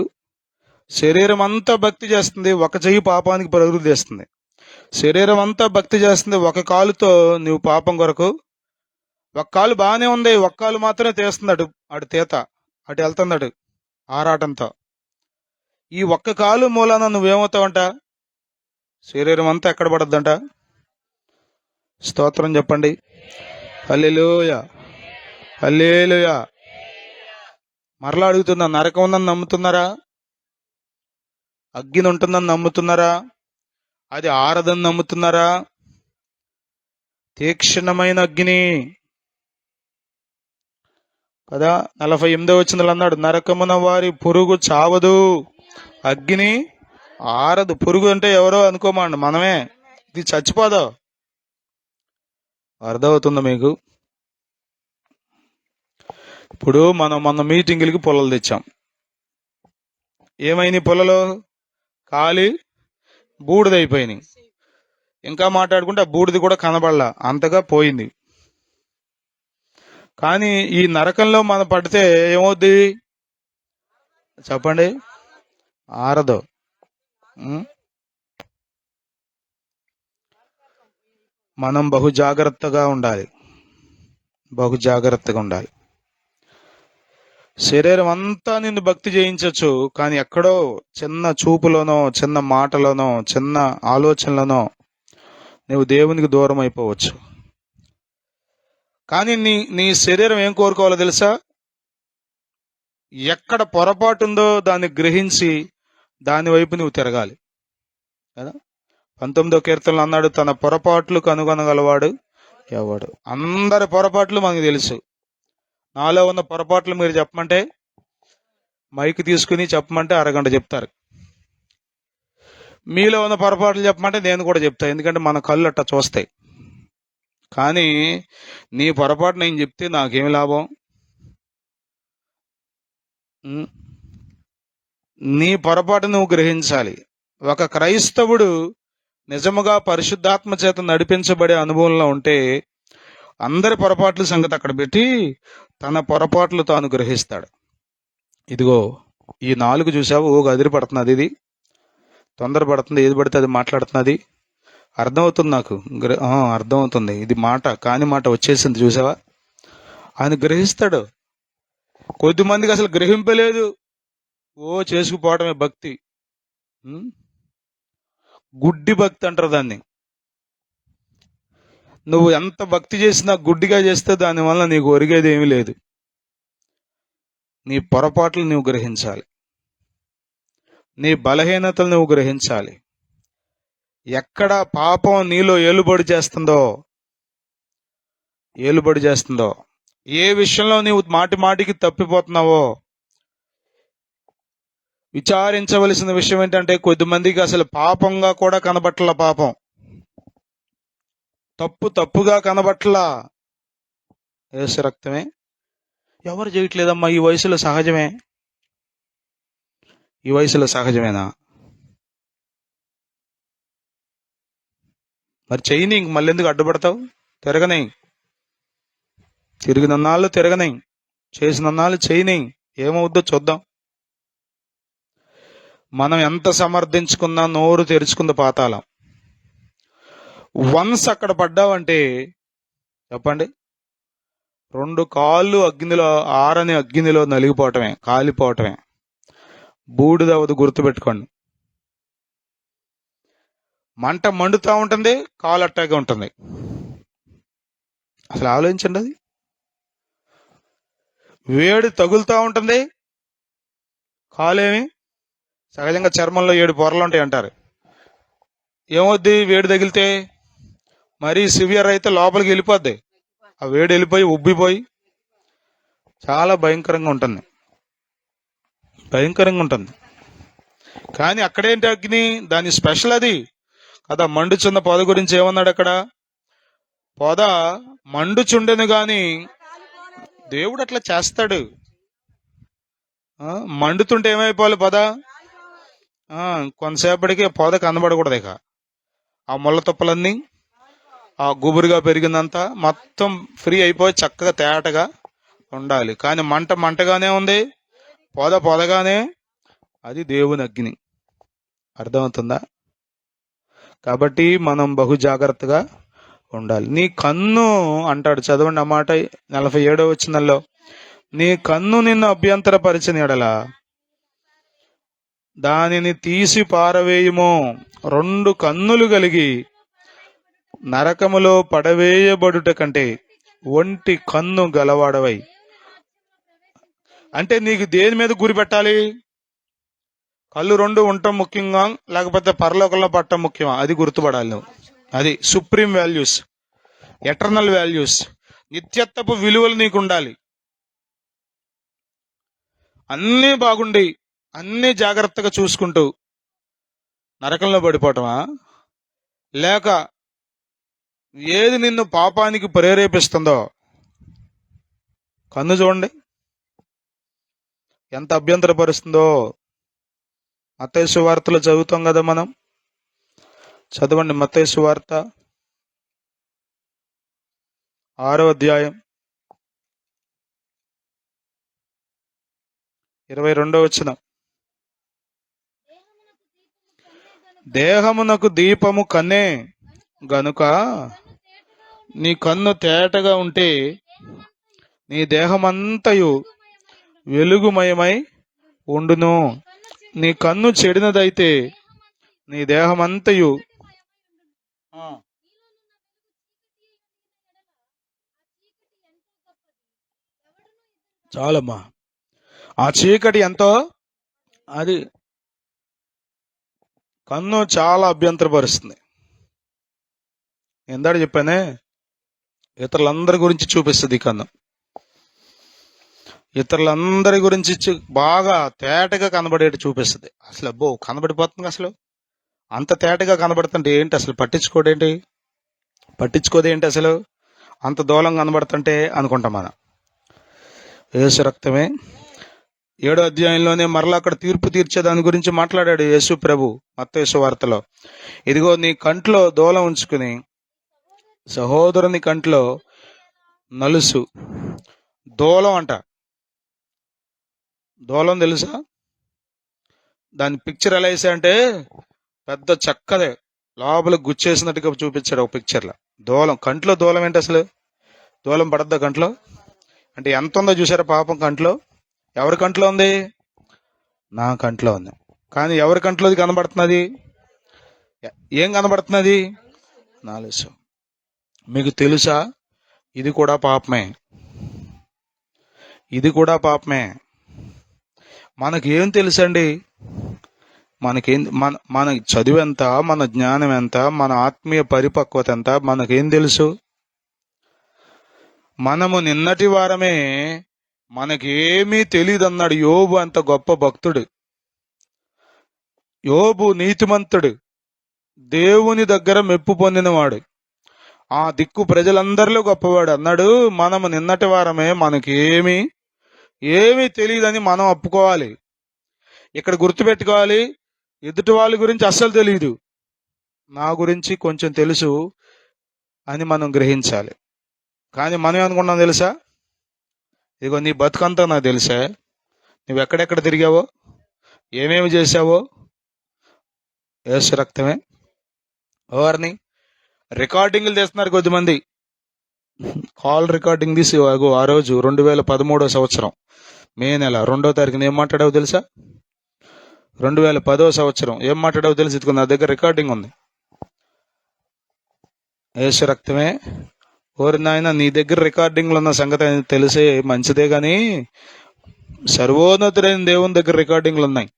శరీరం అంతా భక్తి చేస్తుంది, ఒక చెయ్యి పాపానికి పరుగులు తీస్తుంది. శరీరం అంతా భక్తి చేస్తుంది, ఒక కాలుతో నువ్వు పాపం కొరకు. ఒక కాలు బాగానే ఉంది, ఒక కాలు మాత్రమే తీస్తున్నాడు, అటు తీత అటు వెళ్తున్నాడు ఆరాటంతో. ఈ ఒక్క కాలు మూలాన నువ్వేమవుతావంట? శరీరం అంతా ఎక్కడ పడద్దంట? స్తోత్రం చెప్పండి. హల్లెలూయా, హల్లెలూయా. మరలా అడుగుతున్నా, నరకం ఉందని నమ్ముతున్నారా? అగ్ని ఉంటుందని నమ్ముతున్నారా? అది ఆరదని నమ్ముతున్నారా? తీక్షణమైన అగ్ని కదా. 48వ వచనంలో అన్నాడు, నరకమున వారి పురుగు చావదు, అగ్ని ఆరదు. పురుగు అంటే ఎవరో అనుకోమండి, మనమే. ఇది చచ్చిపోదు. అర్థమవుతుందా మీకు? ఇప్పుడు మన మీటింగులకి పొలాలు తెచ్చాం. ఏమైనాయి పొలాలు? కాలి బూడిదైపోయినాయి. ఇంకా మాట్లాడుకుంటే ఆ బూడిది కూడా కనబడలా, అంతగా పోయింది. కానీ ఈ నరకంలో మనం పడితే ఏమవుద్ది చెప్పండి? ఆరదు. మనం బహు జాగ్రత్తగా ఉండాలి, బహు జాగ్రత్తగా ఉండాలి. శరీరం అంతా నిన్ను భక్తి చేయించవచ్చు, కానీ ఎక్కడో చిన్న చూపులోనో, చిన్న మాటలోనో, చిన్న ఆలోచనలోనో నువ్వు దేవునికి దూరం అయిపోవచ్చు. కానీ నీ శరీరం ఏం కోరుకోవాలో తెలుసా? ఎక్కడ పొరపాటు ఉందో దాన్ని గ్రహించి దాని వైపు నువ్వు తిరగాలి కదా. 19వ కీర్తనలో అన్నాడు, తన పొరపాట్లు కనుగొనగలవాడు ఎవడు? అందరి పొరపాట్లు మనకు తెలుసు. నాలో ఉన్న పొరపాట్లు మీరు చెప్పమంటే, మైక్ తీసుకుని చెప్పమంటే అరగంట చెప్తారు. మీలో ఉన్న పొరపాట్లు చెప్పమంటే నేను కూడా చెప్తాను, ఎందుకంటే మన కళ్ళు అట్లా చూస్తాయి. కానీ నీ పొరపాటు నేను చెప్తే నాకేమి లాభం? నీ పొరపాటు నువ్వు గ్రహించాలి. ఒక క్రైస్తవుడు నిజముగా పరిశుద్ధాత్మ చేత నడిపించబడే అనుభవంలో ఉంటే అందరి పొరపాట్ల సంగతి అక్కడ పెట్టి తన పొరపాట్లు తాను గ్రహిస్తాడు. ఇదిగో ఈ 4 చూసావు, ఓ గదిరి పడుతున్నది, ఇది తొందర పడుతుంది, ఏది పడితే అది మాట్లాడుతున్నది, అర్థమవుతుంది నాకు. అర్థమవుతుంది. ఇది మాట కాని మాట వచ్చేసింది చూసావా. ఆయన గ్రహిస్తాడు. కొద్దిమందికి అసలు గ్రహింపలేదు. చేసుకుపోవడమే భక్తి. ఉం? గుడ్డి భక్తి అంటారు దాన్ని. నువ్వు ఎంత భక్తి చేసినా గుడ్డిగా చేస్తే దానివల్ల నీకు ఒరిగేది ఏమీ లేదు. నీ పొరపాట్లు నువ్వు గ్రహించాలి. నీ బలహీనతలు నువ్వు గ్రహించాలి. ఎక్కడ పాపం నీలో ఏలుబడి చేస్తుందో, ఏ విషయంలో నీవు మాటి మాటికి తప్పిపోతున్నావో విచారించవలసిన విషయం ఏంటంటే, కొద్దిమందికి అసలు పాపంగా కూడా కనబట్టల. పాపం తప్పుగా కనబట్టలా. యేసు రక్తమే. ఎవరు చేయట్లేదమ్మా ఈ వయసులో. సహజమే. ఈ వయసులో సహజమేనా? మరి చెయ్యి. ఇంక మళ్ళీ ఎందుకు అడ్డుపడతావు? తిరిగినన్నాళ్ళు తిరగని, చేసినన్నాళ్ళు చేయని, ఏమవుద్దో చూద్దాం. మనం ఎంత సమర్థించుకున్నా నోరు తెరుచుకుంది పాతాళం. వన్స్ అక్కడ పడ్డావంటే చెప్పండి, 2 కాళ్ళు ఆరని అగ్నిలో నలిగిపోవటమే, కాలిపోవటమే. బూడిదవదు, గుర్తుపెట్టుకోండి. మంట మండుతూ ఉంటుంది, కాలు అట్టాగే ఉంటుంది. అసలు ఆలోచించండి. అది వేడి తగులుతూ ఉంటుంది, కాలేమి. సహజంగా చర్మంలో 7 పొరలు ఉంటాయి అంటారు. ఏమవుద్ది వేడి తగిలితే? మరీ సివియర్ అయితే లోపలికి వెళ్ళిపోద్ది. ఆ వేడి వెళ్ళిపోయి ఉబ్బిపోయి చాలా భయంకరంగా ఉంటుంది. కానీ అక్కడేంటి అగ్ని? దాని స్పెషల్ అది కదా. మండుచున్న పొద గురించి ఏమన్నాడు అక్కడ? పొద మండుచుండెను గాని దేవుడు అట్లా చేస్తాడు. మండుతుంటే ఏమైపోవాలి పొద? కొంతసేపటికి పొద కనబడకూడదు. ఇక ఆ ముళ్ళ తుప్పలన్నీ, ఆ గుబురుగా పెరిగిందంతా మొత్తం ఫ్రీ అయిపోయి చక్కగా తేటగా ఉండాలి. కానీ మంటగానే ఉంది, పొదగానే. అది దేవుని అగ్ని. అర్థమవుతుందా? కాబట్టి మనం బహు జాగ్రత్తగా ఉండాలి. నీ కన్ను అంటాడు, చదవండి ఆ మాట 47వ వచనంలో. నీ కన్ను నిన్ను అభ్యంతరపరిచిన ఎడల దానిని తీసి పారవేయుము. 2 కన్నులు కలిగి నరకములో పడవేయబడుట కంటే ఒంటి కన్ను గలవాడవై. అంటే నీకు దేని మీద గురి పెట్టాలి? కళ్ళు 2 ఉండటం ముఖ్యంగా, లేకపోతే పరలోకంలో పట్టడం ముఖ్యమా? అది గుర్తుపడాలి నువ్వు. అది సుప్రీం వాల్యూస్, ఎటర్నల్ వాల్యూస్, నిత్యత్వపు విలువలు నీకు ఉండాలి. అన్నీ బాగుండి అన్నీ జాగ్రత్తగా చూసుకుంటూ నరకంలో పడిపోవటమా? లేక ఏది నిన్ను పాపానికి ప్రేరేపిస్తుందో? కన్ను చూడండి ఎంత అభ్యంతరపరుస్తుందో. మత్తయి సువార్తలో చదువుతాం కదా మనం. చదవండి మత్తయి సువార్త 6వ అధ్యాయం 22వ వచనం. దేహమునకు దీపము కన్నే గనుక నీ కన్ను తేటగా ఉంటే నీ దేహమంతయు వెలుగుమయమై ఉండును. నీ కన్ను చెడినదైతే నీ దేహమంతయు చాలమ్మా. ఆ చీకటి ఎంతో, అది కన్ను చాలా అభ్యంతరపరుస్తుంది. ఎందాడు చెప్పానే, ఇతరులందరి గురించి చూపిస్తుంది ఈ కన్ను. ఇతరులందరి గురించి బాగా తేటగా కనబడేటి చూపిస్తుంది. అసలు అబ్బో కనబడిపోతుంది. అసలు అంత తేటగా కనబడుతుంటే ఏంటి అసలు పట్టించుకోదేంటి అసలు? అంత దూలం కనబడుతుంటే అనుకుంటాం మనం. యేసు రక్తమే. 7వ అధ్యాయంలోనే మరలా అక్కడ తీర్పు తీర్చే దాని గురించి మాట్లాడాడు యేసు ప్రభు మత్తయి సువార్తలో. ఇదిగో నీ కంట్లో దూలం ఉంచుకుని సహోదరుని కంట్లో నలుసు. దూలం అంట. దూలం తెలుసా? దాని పిక్చర్ ఎలా వేసా అంటే పెద్ద చక్కదే, లోపల గుచ్చేసినట్టుగా చూపించాడు ఒక పిక్చర్లో. దూలం, కంట్లో దూలం ఏంటి అసలు? దూలం పడద్దా కంట్లో? అంటే ఎంత ఉందో చూసారా పాపం కంట్లో? ఎవరి కంట్లో ఉంది? నా కంట్లో ఉంది. కానీ ఎవరి కంట్లోది కనబడుతున్నది? ఏం కనబడుతున్నది? నాలుసు. మీకు తెలుసా, ఇది కూడా పాపమే. ఇది కూడా పాపమే. మనకేం తెలుసండి? మనకేం, మన చదువు ఎంత, మన జ్ఞానం ఎంత, మన ఆత్మీయ పరిపక్వత ఎంత, మనకేం తెలుసు? మనము నిన్నటి వారమే, మనకేమీ తెలియదు అన్నాడు యోబు. అంత గొప్ప భక్తుడు యోబు, నీతిమంతుడు, దేవుని దగ్గర మెప్పు పొందినవాడు, ఆ దిక్కు ప్రజలందరిలో గొప్పవాడు అన్నాడు. మనము నిన్నటి వారమే, ఏమీ తెలియదని మనం ఒప్పుకోవాలి. ఇక్కడ గుర్తుపెట్టుకోవాలి, ఎదుటి వాళ్ళ గురించి అస్సలు తెలియదు, నా గురించి కొంచెం తెలుసు అని మనం గ్రహించాలి. కానీ మనం అనుకున్నాం తెలుసా? ఇదిగో నీ బతుకంతా నాకు తెలుసా, నువ్వు ఎక్కడెక్కడ తిరిగావో, ఏమేమి చేశావో, యేసు రక్తమే. ఎవరిని రికార్డింగ్లు చేస్తున్నారు కొద్దిమంది. కాల్ రికార్డింగ్ తీసి ఆ రోజు 2013 సంవత్సరం మే నెల 2వ తారీఖున ఏం మాట్లాడావు తెలుసా? 2010 సంవత్సరం ఏం మాట్లాడావు తెలుసు? ఇదిగో నా దగ్గర రికార్డింగ్ ఉంది. యేసు రక్తమే. ఓరి నాయన, నీ దగ్గర రికార్డింగ్లు ఉన్న సంగతి తెలిసే మంచిదే, కానీ సర్వోన్నతుడైన దేవుని దగ్గర రికార్డింగ్లు ఉన్నాయి.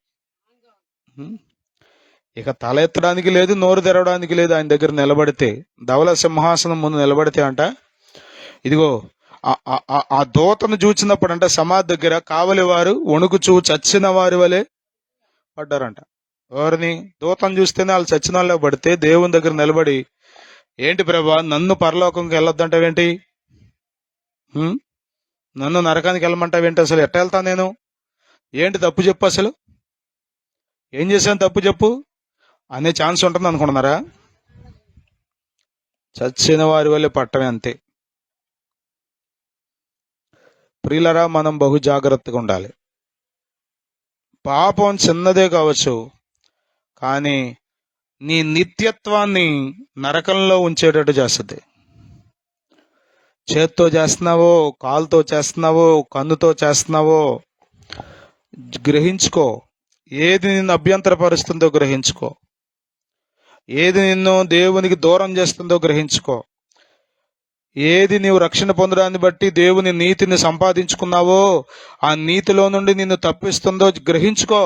ఇక తల ఎత్తడానికి లేదు, నోరు తెరవడానికి లేదు. ఆయన దగ్గర నిలబడితే, ధవల సింహాసనం ముందు నిలబడితే అంట, ఇదిగో ఆ దూతను చూచినప్పుడు అంట సమాధి దగ్గర కావలి వారు వణుకుచూ చచ్చిన వారి వలె పడ్డారంట. ఎవరిని? దూతను చూస్తేనే వాళ్ళు చచ్చిన వాళ్ళే పడితే, దేవుని దగ్గర నిలబడి, ఏంటి ప్రభా, నన్ను పరలోకంకి వెళ్ళొద్దంటావేంటి? నన్ను నరకానికి వెళ్ళమంటావేంటి? అసలు ఎట్ట వెళ్తాను నేను? ఏంటి తప్పు చెప్పు, అసలు ఏం చేశాను తప్పు చెప్పు అనే ఛాన్స్ ఉంటుంది అనుకుంటున్నారా? చచ్చిన వారి వల్లే పట్టమే, అంతే. ప్రియులరా, మనం బహు జాగ్రత్తగా ఉండాలి. పాపం చిన్నదే కావచ్చు, కానీ నీ నిత్యత్వాన్ని నరకంలో ఉంచేటట్టు చేస్తుంది. చేత్తో చేస్తున్నావో, కాలుతో చేస్తున్నావో, కన్నుతో చేస్తున్నావో, గ్రహించుకో. ఏది నిన్ను అభ్యంతరపరుస్తుందో గ్రహించుకో. ఏది నిన్ను దేవునికి దూరం చేస్తుందో గ్రహించుకో. ఏది నీవు రక్షణ పొందడాన్ని బట్టి దేవుని నీతిని సంపాదించుకున్నావో ఆ నీతిలో నుండి నిన్ను తప్పిస్తుందో గ్రహించుకో.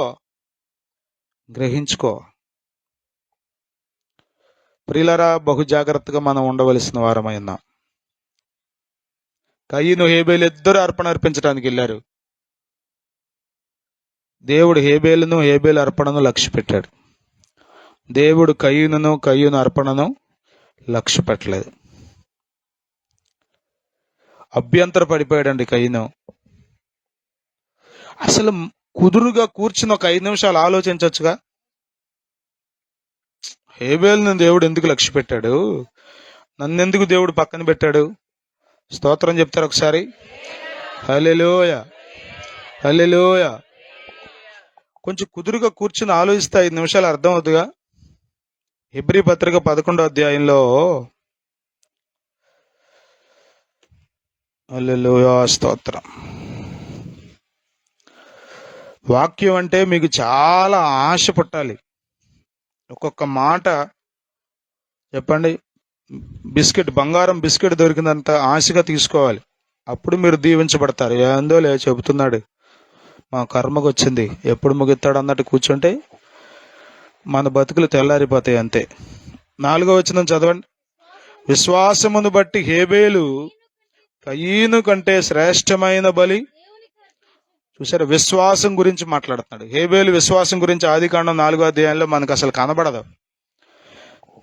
ప్రియులరా, బహు జాగ్రత్తగా మనం ఉండవలసిన వారమైనా. కయీను, హేబేలు ఇద్దరు అర్పణ అర్పించడానికి వెళ్ళారు. దేవుడు హేబేలు అర్పణను లక్ష్య పెట్టాడు. దేవుడు కయ్యూను అర్పణను లక్ష్య పెట్టలేదు. అభ్యంతర పడిపోయాడండి కయ్యూను. అసలు కుదురుగా కూర్చుని ఒక 5 నిమిషాలు ఆలోచించవచ్చుగా. హేబేలును దేవుడు ఎందుకు లక్ష్య పెట్టాడు? నన్నెందుకు దేవుడు పక్కన పెట్టాడు? స్తోత్రం చెప్తారు ఒకసారి. హల్లెలూయా, హల్లెలూయా. కొంచెం కుదురుగా కూర్చుని ఆలోచిస్తే 5 నిమిషాలు అర్థం అవుతుందిగా. హెబ్రీ పత్రిక 11వ అధ్యాయంలో, హల్లెలూయా, స్తోత్రం. వాక్యం అంటే మీకు చాలా ఆశ పుట్టాలి. ఒక్కొక్క మాట చెప్పండి. బంగారం బిస్కెట్ దొరికినంత ఆశగా తీసుకోవాలి. అప్పుడు మీరు దీవించబడతారు. ఏందో చెబుతున్నాడు, మా కర్మకు వచ్చింది, ఎప్పుడు ముగిస్తాడు అన్నట్టు కూర్చుంటే మన బతుకులు తెల్లారిపోతాయి, అంతే. 4వ వచనం చదవండి. విశ్వాసమును బట్టి హేబేలు కయీను కంటే శ్రేష్టమైన బలి. చూసారా, విశ్వాసం గురించి మాట్లాడుతున్నాడు. హేబేలు విశ్వాసం గురించి ఆదికాండం 4వ అధ్యాయంలో మనకు అసలు కనబడదు.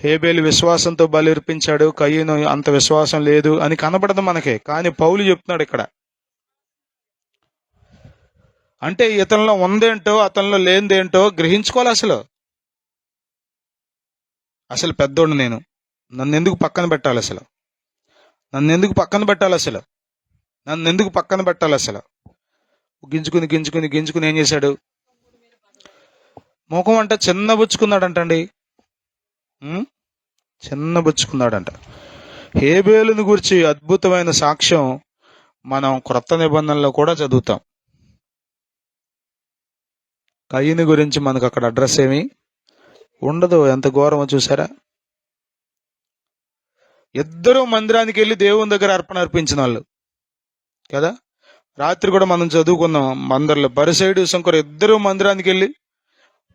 హేబేలు విశ్వాసంతో బలి అర్పించాడు, కయీను అంత విశ్వాసం లేదు అని కనబడదు మనకే. కానీ పౌలు చెప్తున్నాడు ఇక్కడ, అంటే ఇతనిలో ఉందేంటో అతనిలో లేనిదేంటో గ్రహించుకోవాలి. అసలు పెద్దోడు నేను, నన్ను ఎందుకు పక్కన పెట్టాలి? నన్ను ఎందుకు పక్కన పెట్టాలి? గింజుకుని ఏం చేశాడు? ముఖం అంటే చిన్నబుచ్చుకున్నాడంటండి. చిన్నబుచ్చుకున్నాడంట. హేబేలుని గురించి అద్భుతమైన సాక్ష్యం మనం క్రొత్త నిబంధనలో కూడా చదువుతాం. కయ్యని గురించి మనకు అక్కడ అడ్రస్ ఏమి ఉండదు. ఎంత ఘోరమో చూసారా. ఇద్దరు మందిరానికి వెళ్ళి దేవుని దగ్గర అర్పణ అర్పించిన వాళ్ళు కదా. రాత్రి కూడా మనం చదువుకున్నాం. మందరిలో పరిసైడు శంకరు ఇద్దరు మందిరానికి వెళ్ళి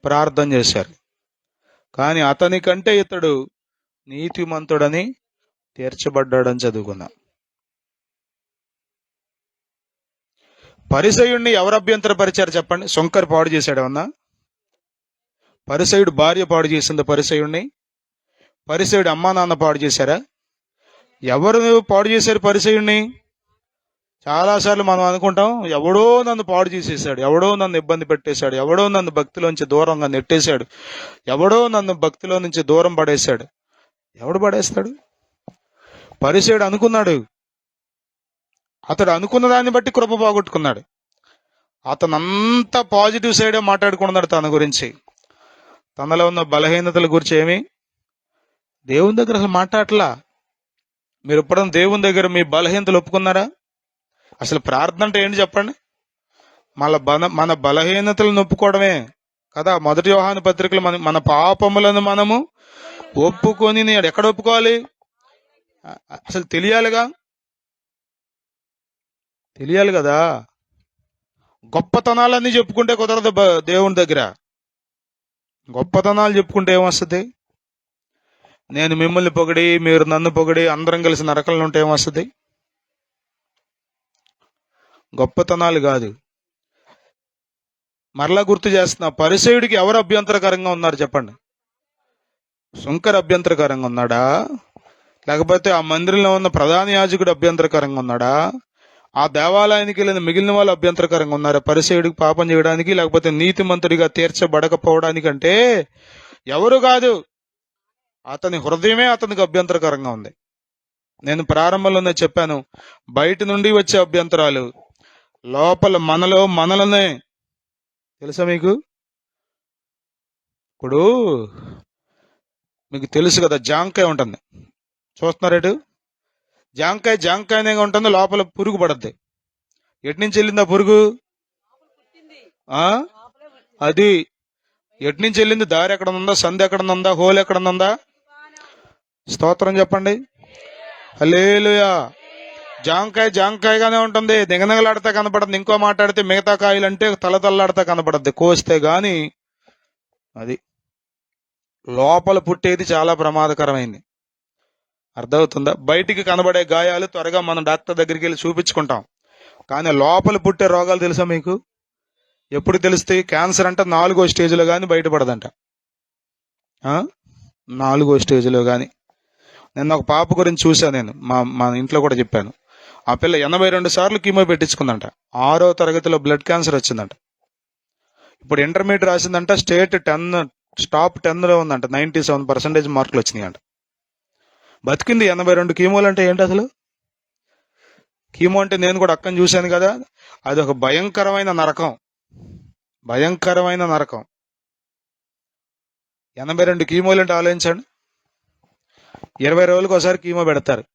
ప్రార్థన చేశారు. కానీ అతని కంటే ఇతడు నీతిమంతుడని తీర్చబడ్డాడని చదువుకున్నాం. పరిసయుడిని ఎవరు అభ్యంతరపరిచారు చెప్పండి? శంకర్ పాడు చేశాడేమన్నా? పరిసయుడు భార్య పాడు చేసింది పరిసయుడిని? పరిసయుడు అమ్మా నాన్న పాడు చేశారా? ఎవరు పాడు చేశారు పరిసయుడిని? చాలాసార్లు మనం అనుకుంటాం, ఎవడో నన్ను పాడు చేసేసాడు, ఎవడో నన్ను ఇబ్బంది పెట్టేశాడు, ఎవడో నన్ను భక్తిలోంచి దూరంగా నెట్టేశాడు, ఎవడో నన్ను భక్తిలో నుంచి దూరం పడేశాడు. ఎవడు పడేస్తాడు? పరిసయుడు అనుకున్నాడు. అతడు అనుకున్న దాన్ని బట్టి కృప పోగొట్టుకున్నాడు. అతనంతా పాజిటివ్ సైడే మాట్లాడుకున్నాడు తన గురించి. తనలో ఉన్న బలహీనతల గురించి ఏమి దేవుని దగ్గర అసలు మాట్లాడలా. మీరు ఎప్పుడైనా దేవుని దగ్గర మీ బలహీనతలు ఒప్పుకున్నారా? అసలు ప్రార్థన అంటే ఏంటి చెప్పండి? మన బలహీనతలను ఒప్పుకోవడమే కదా. మొదటి యోహాను పత్రికలు మన పాపములను మనము ఒప్పుకొని ఎక్కడ ఒప్పుకోవాలి? అసలు తెలియాలి కదా. గొప్పతనాలన్నీ చెప్పుకుంటే కుదరదు దేవుని దగ్గర. గొప్పతనాలు చెప్పుకుంటే ఏమొస్తుంది? నేను మిమ్మల్ని పొగిడి మీరు నన్ను పొగిడి అందరం కలిసి నరకలను ఉంటే ఏమొస్తుంది? గొప్పతనాలు కాదు. మరలా గుర్తు చేస్తున్నా, పరిసయుడికి ఎవరు అభ్యంతరకరంగా ఉన్నారు చెప్పండి? శంకర్ అభ్యంతరకరంగా ఉన్నాడా? లేకపోతే ఆ మందిరంలో ఉన్న ప్రధాన యాజకుడు అభ్యంతరకరంగా ఉన్నాడా? ఆ దేవాలయానికి వెళ్ళిన మిగిలిన వాళ్ళు అభ్యంతరకరంగా ఉన్నారా పరిసయుడికి పాపం చేయడానికి, లేకపోతే నీతిమంతుడిగా తీర్చబడకపోవడానికంటే? ఎవరు కాదు, అతని హృదయమే అతనికి అభ్యంతరకరంగా ఉంది. నేను ప్రారంభంలోనే చెప్పాను, బయట నుండి వచ్చే అభ్యంతరాలు లోపల మనలోనే తెలుసా మీకు? ఇప్పుడు మీకు తెలుసు కదా, జాంకాయ ఉంటుంది, చూస్తున్నారేటు? జాంకాయనే ఉంటుంది, లోపల పురుగు పడద్ది. ఎటు నుంచి వెళ్ళింది ఆ పురుగు? అది ఎటు నుంచి వెళ్ళింది? దారి ఎక్కడ ఉందా? సంధి ఎక్కడ ఉందా? హోల్ ఎక్కడ ఉందా? స్తోత్రం చెప్పండి. హల్లెలూయా. జాంకాయగానే ఉంటుంది, దిగనగలాడితే కనపడద్ది. ఇంకో మాట్లాడితే మిగతా కాయలు అంటే తలతల్లాడితే కనపడద్ది, కోస్తే గాని. అది లోపల పుట్టేది చాలా ప్రమాదకరమైంది. అర్థమవుతుందా? బయటికి కనబడే గాయాలు త్వరగా మనం డాక్టర్ దగ్గరికి వెళ్ళి చూపించుకుంటాం, కానీ లోపల పుట్టే రోగాలు తెలుసా మీకు? ఎప్పుడు తెలుస్తాయి? క్యాన్సర్ అంటే 4వ స్టేజ్లో కానీ బయటపడదంట. 4వ స్టేజ్లో కానీ. నిన్న ఒక పాప గురించి చూశాను, నేను మా ఇంట్లో కూడా చెప్పాను. ఆ పిల్ల 82 సార్లు కీమో పెట్టించుకుందంట. 6వ తరగతిలో బ్లడ్ క్యాన్సర్ వచ్చిందంట. ఇప్పుడు ఇంటర్మీడియట్ రాసిందంట, స్టేట్ టాప్ 10లో ఉందంట. 97% మార్కులు వచ్చినాయి అంట. బతికింది. 82 కీమోలు అంటే ఏంటి అసలు? కీమో అంటే నేను కూడా అక్కని చూశాను కదా, అది ఒక భయంకరమైన నరకం. 82 కీమోలు అంటే ఆలోచించండి. 20 రోజులకు ఒకసారి కీమో పెడతారు.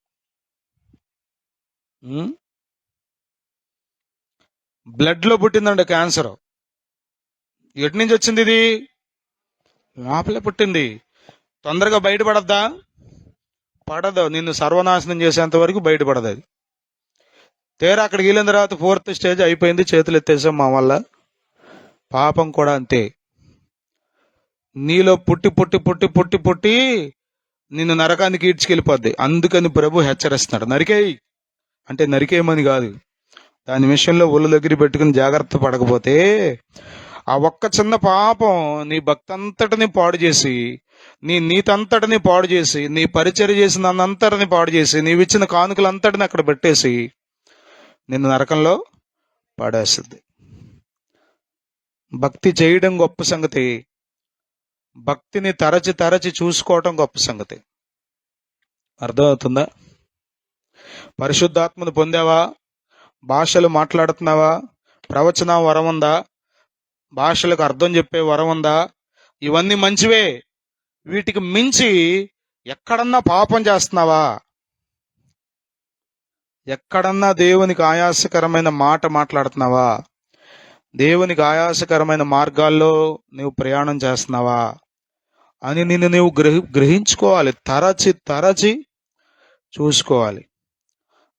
బ్లడ్ లో పుట్టిందంట క్యాన్సర్. ఎటు నుంచి వచ్చింది? ఇది లోపలే పుట్టింది. తొందరగా బయటపడద్దా? పడదు. నిన్ను సర్వనాశనం చేసేంత వరకు బయటపడదు అది. తీరా అక్కడికి వెళ్ళిన తర్వాత 4th స్టేజ్ అయిపోయింది, చేతులు ఎత్తేసాం మా వల్ల. పాపం కూడా అంతే. నీలో పుట్టి నిన్ను నరకానికి ఈడ్చుకెళ్ళిపోద్ది. అందుకని ప్రభు హెచ్చరిస్తున్నాడు, నరికేయి అంటే నరికేయమని కాదు, దాని విషయంలో ఒళ్ళు దగ్గర పెట్టుకుని జాగ్రత్త పడకపోతే ఆ ఒక్క చిన్న పాపం నీ భక్తంతటిని పాడు చేసి, నీ నీతంతటిని పాడు చేసి, నీ పరిచర్య చేసిన నన్నంతటిని పాడు చేసి, నీవిచ్చిన కానుకలంతటిని అక్కడ పెట్టేసి నిన్ను నరకంలో పడేస్తుంది. భక్తి చేయడం గొప్ప సంగతి, భక్తిని తరచి చూసుకోవటం గొప్ప సంగతి. అర్థమవుతుందా? పరిశుద్ధాత్మను పొందావా? భాషలు మాట్లాడుతున్నావా? ప్రవచన వరం ఉందా? భాషలకు అర్థం చెప్పే వరం ఉందా? ఇవన్నీ మంచివే. వీటికి మించి ఎక్కడన్నా పాపం చేస్తున్నావా? ఎక్కడన్నా దేవునికి ఆయాసకరమైన మాట మాట్లాడుతున్నావా? దేవునికి ఆయాసకరమైన మార్గాల్లో నువ్వు ప్రయాణం చేస్తున్నావా అని నిన్ను నువ్వు గ్రహించుకోవాలి. తరచి చూసుకోవాలి.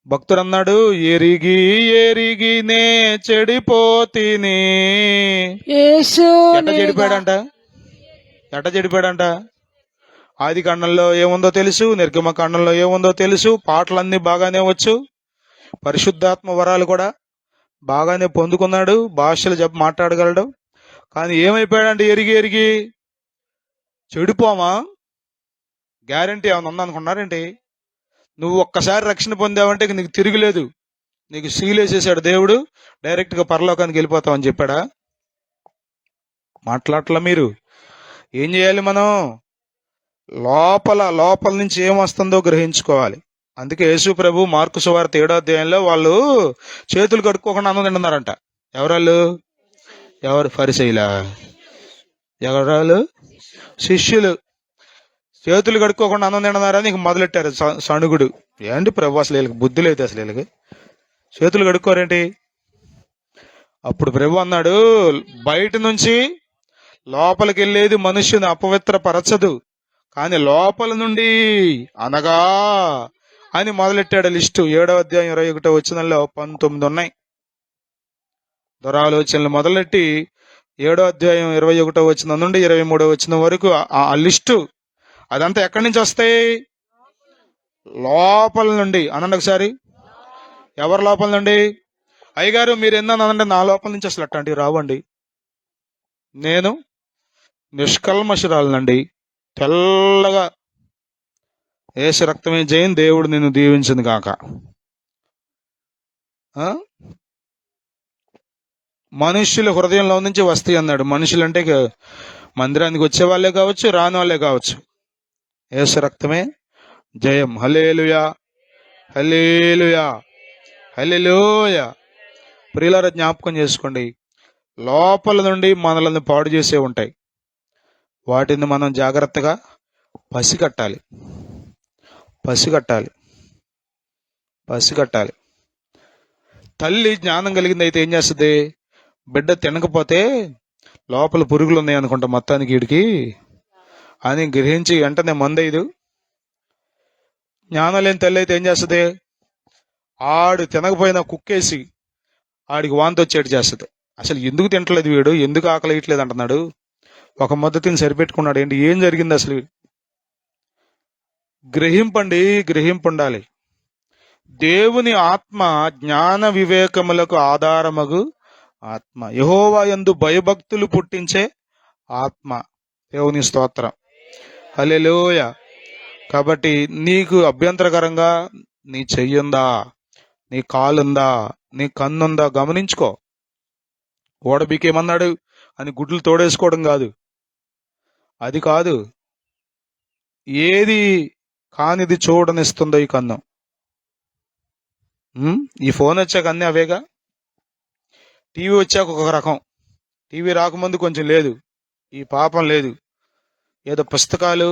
భక్తుడు అన్నాడు, ఎరిగి ఎరిగి నే చెడిపోతిని. యేసు ఎట్ట చెడిపోయాడంట? ఆది కాండంలో ఏముందో తెలుసు, నిర్గమ కాండంలో ఏముందో తెలుసు, పాటలన్నీ బాగానే వచ్చు, పరిశుద్ధాత్మ వరాలు కూడా బాగానే పొందుకున్నాడు, భాషలు మాట్లాడగలడు. కానీ ఏమైపోయాడంటే ఎరిగి ఎరిగి చెడిపోమా? గ్యారంటీ ఏమైనా ఉందనుకున్నారేంటి? నువ్వు ఒక్కసారి రక్షణ పొందావంటే నీకు తిరుగులేదు. నీకు సీలేసేసాడు దేవుడు, డైరెక్ట్గా పరలోకానికి వెళ్ళిపోతామని చెప్పాడా? మాట్లాడట్లా మీరు. ఏం చేయాలి మనం? లోపల నుంచి ఏమొస్తుందో గ్రహించుకోవాలి. అందుకే యేసు ప్రభు మార్కు సువార్త 7వ అధ్యాయంలో వాళ్ళు చేతులు కడుక్కోకుండా అన్నం తింటున్నారంట. ఎవరు? ఫరిసయ్యులా? ఎవరాలు? శిష్యులు. చేతులు కడుక్కోకుండా అన్నం తింటున్నారని నీకు మొదలెట్టారు సణుగుడు. ఏంటి ప్రభు, అసలు వీళ్ళకి బుద్ధి లేదు, అసలు వీళ్ళకి చేతులు కడుక్కోరేంటి? అప్పుడు ప్రభు అన్నాడు, బయట నుంచి లోపలికి వెళ్ళేది మనుష్యుని అపవిత్రపరచదు, కానీ లోపల నుండి అనగా అని మొదలెట్టాడు లిస్టు. 7వ అధ్యాయం 21వ వచనంలో 19 ఉన్నాయి. దురాలోచనలు మొదలెట్టి 7వ అధ్యాయం 21వ వచనం నుండి 23వ వచనం వరకు ఆ లిస్టు. అదంతా ఎక్కడి నుంచి వస్తాయి? లోపల నుండి. అనండి ఒకసారి, ఎవరి లోపల నుండి? అయ్యగారు మీరు ఎన్ననంటే నా లోపల నుంచి అసలు అట్లాంటివి రావండి. నేను నిష్కల్మషురాలనండి, తెల్లగా యేసు రక్తమే జయం. దేవుడు నిన్ను దీవించింది కాక. మనుష్యుల హృదయంలో నుంచి వస్తాయి అన్నాడు. మనుషులంటే మందిరానికి వచ్చే వాళ్ళే కావచ్చు, రాని వాళ్ళే కావచ్చు. యేసు రక్తమే జయం. హల్లెలూయా, హల్లెలూయా, హల్లెలూయా. ప్రియులారా, జ్ఞాపకం చేసుకోండి, లోపల నుండి మనల్ని పాడు చేసే ఉంటాయి. వాటిని మనం జాగ్రత్తగా పసిగట్టాలి. తల్లి జ్ఞానం కలిగింది అయితే ఏం చేస్తుంది? బిడ్డ తినకపోతే లోపల పురుగులు ఉన్నాయి అనుకుంటా మొత్తానికి వీడికి అని గ్రహించి వెంటనే మందైదు. జ్ఞానం లేని తల్లి అయితే ఏం చేస్తుంది? ఆడు తినకపోయినా కుక్కేసి ఆడికి వాంతి వచ్చేట్టు చేస్తుంది. అసలు ఎందుకు తింటలేదు వీడు, ఎందుకు ఆకలి వేయట్లేదు అంటున్నాడు. ఒక మద్దతుని సరిపెట్టుకున్నాడు. ఏంటి, ఏం జరిగింది అసలు? గ్రహింపుండాలి. దేవుని ఆత్మ జ్ఞాన వివేకములకు ఆధారమగు ఆత్మ. యెహోవా యందు భయభక్తులు పుట్టించే ఆత్మ. దేవుని స్తోత్రం, హల్లెలూయా. కాబట్టి నీకు అభ్యంతరకరంగా నీ చెయ్యుందా, నీ కాలుందా, నీ కన్నుందా గమనించుకో. ఓడబీకేమన్నాడు అని గుడ్లు తోడేసుకోవడం కాదు, అది కాదు. ఏది కానిది చూడనిస్తుందో ఈ కన్ను. ఈ ఫోన్ వచ్చాక అన్నీ అవేగా. టీవీ వచ్చాక ఒక రకం, టీవీ రాకముందు కొంచెం లేదు, ఈ పాపం లేదు. ఏదో పుస్తకాలు,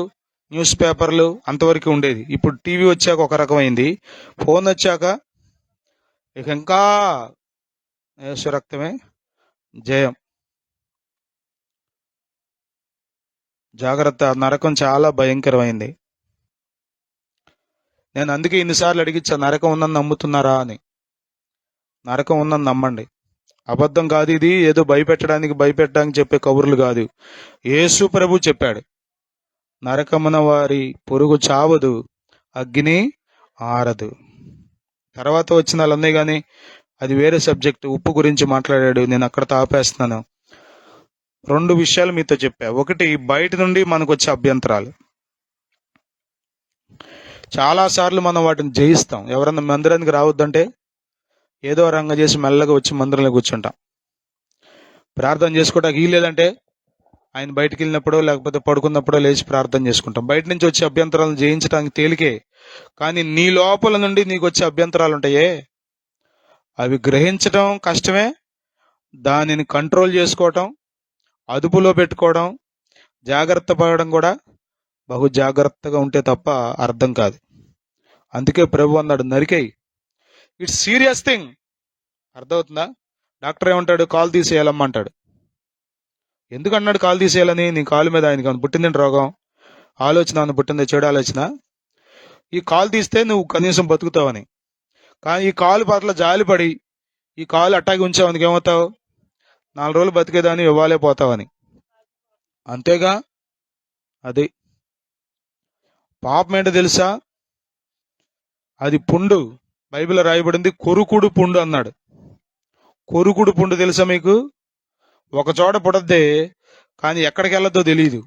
న్యూస్ పేపర్లు అంతవరకు ఉండేది. ఇప్పుడు టీవీ వచ్చాక ఒక రకమైంది, ఫోన్ వచ్చాక ఇక ఇంకా యేసు రక్తమే జయం. జాగ్రత్త, నరకం చాలా భయంకరమైంది. నేను అందుకే ఇన్నిసార్లు అడిగించా, నరకం ఉందని నమ్ముతున్నారా అని. నరకం ఉందని నమ్మండి. అబద్ధం కాదు ఇది, ఏదో భయపెట్టడానికి చెప్పే కబుర్లు కాదు. యేసు ప్రభు చెప్పాడు, నరకమున వారి పొరుగు చావదు, అగ్ని ఆరదు. తర్వాత వచ్చిన వాళ్ళన్నీ కానీ అది వేరే సబ్జెక్ట్. ఉప్పు గురించి మాట్లాడాడు, నేను అక్కడ ఆపేస్తున్నాను. 2 విషయాలు మీతో చెప్పా. ఒకటి, బయట నుండి మనకు వచ్చే అభ్యంతరాలు. చాలాసార్లు మనం వాటిని జయిస్తాం. ఎవరన్నా మందిరానికి రావద్దంటే ఏదో రంగం చేసి మెల్లగా వచ్చి మందిరంలో కూర్చుంటాం. ప్రార్థన చేసుకోవడానికి వీలేదంటే ఆయన బయటికి వెళ్ళినప్పుడో లేకపోతే పడుకున్నప్పుడో లేచి ప్రార్థన చేసుకుంటాం. బయట నుంచి వచ్చే అభ్యంతరాలను జయించడానికి తేలికే, కానీ నీ లోపల నుండి నీకు వచ్చే అభ్యంతరాలు ఉంటాయే, అవి గ్రహించడం కష్టమే. దానిని కంట్రోల్ చేసుకోవటం, అదుపులో పెట్టుకోవడం, జాగ్రత్త పడడం కూడా బహు జాగ్రత్తగా ఉంటే తప్ప అర్థం కాదు. అందుకే ప్రభు అన్నాడు, నరికేయి. It's serious thing. అర్థమవుతుందా? డాక్టర్ ఏమంటాడు? కాలు తీసేయాలమ్మంటాడు. ఎందుకు అన్నాడు కాలు తీసేయాలని? నీ కాలు మీద ఆయనకి పుట్టింది రోగం, ఆలోచన పుట్టింది, చెడు ఆలోచన. ఈ కాలు తీస్తే నువ్వు కనీసం బతుకుతావని. కానీ ఈ కాలు పట్ల జాలిపడి ఈ కాలు అట్టాగి ఉంచావనికి ఏమవుతావు? 4 రోజులు బతికేదాన్ని ఇవ్వాలే పోతావని. అంతేగా? అది పాపం ఏంటో తెలుసా? అది పుండు. బైబిల్ రాయబడింది కొరుకుడు పుండు అన్నాడు. కొరుకుడు పుండు తెలుసా మీకు? ఒక చోట పుడద్దే, కానీ ఎక్కడికి వెళ్ళొద్దో తెలియదు.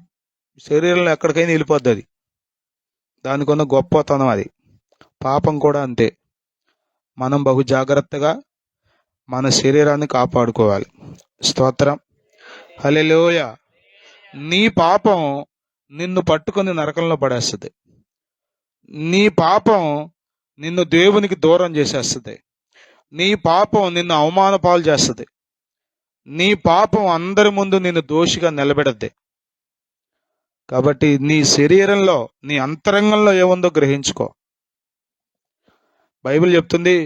శరీరంలో ఎక్కడికైనా వెళ్ళిపోద్ది అది. దానికి ఉన్న గొప్పతనం అది. పాపం కూడా అంతే. మనం బహు జాగ్రత్తగా మన శరీరాన్ని కాపాడుకోవాలి. స్తోత్రం, హల్లెలూయ. నీ పాపం నిన్ను పట్టుకొని నరకంలో పడేస్తుంది. నీ పాపం నిన్ను దేవునికి దూరం చేసేస్తుంది. నీ పాపం నిన్ను అవమాన పాలు చేస్తుంది. నీ పాపం అందరి ముందు నిన్ను దోషిగా నిలబెడద్ది. కాబట్టి నీ శరీరంలో, నీ అంతరంగంలో ఏముందో గ్రహించుకో. బైబిల్ చెప్తుంది,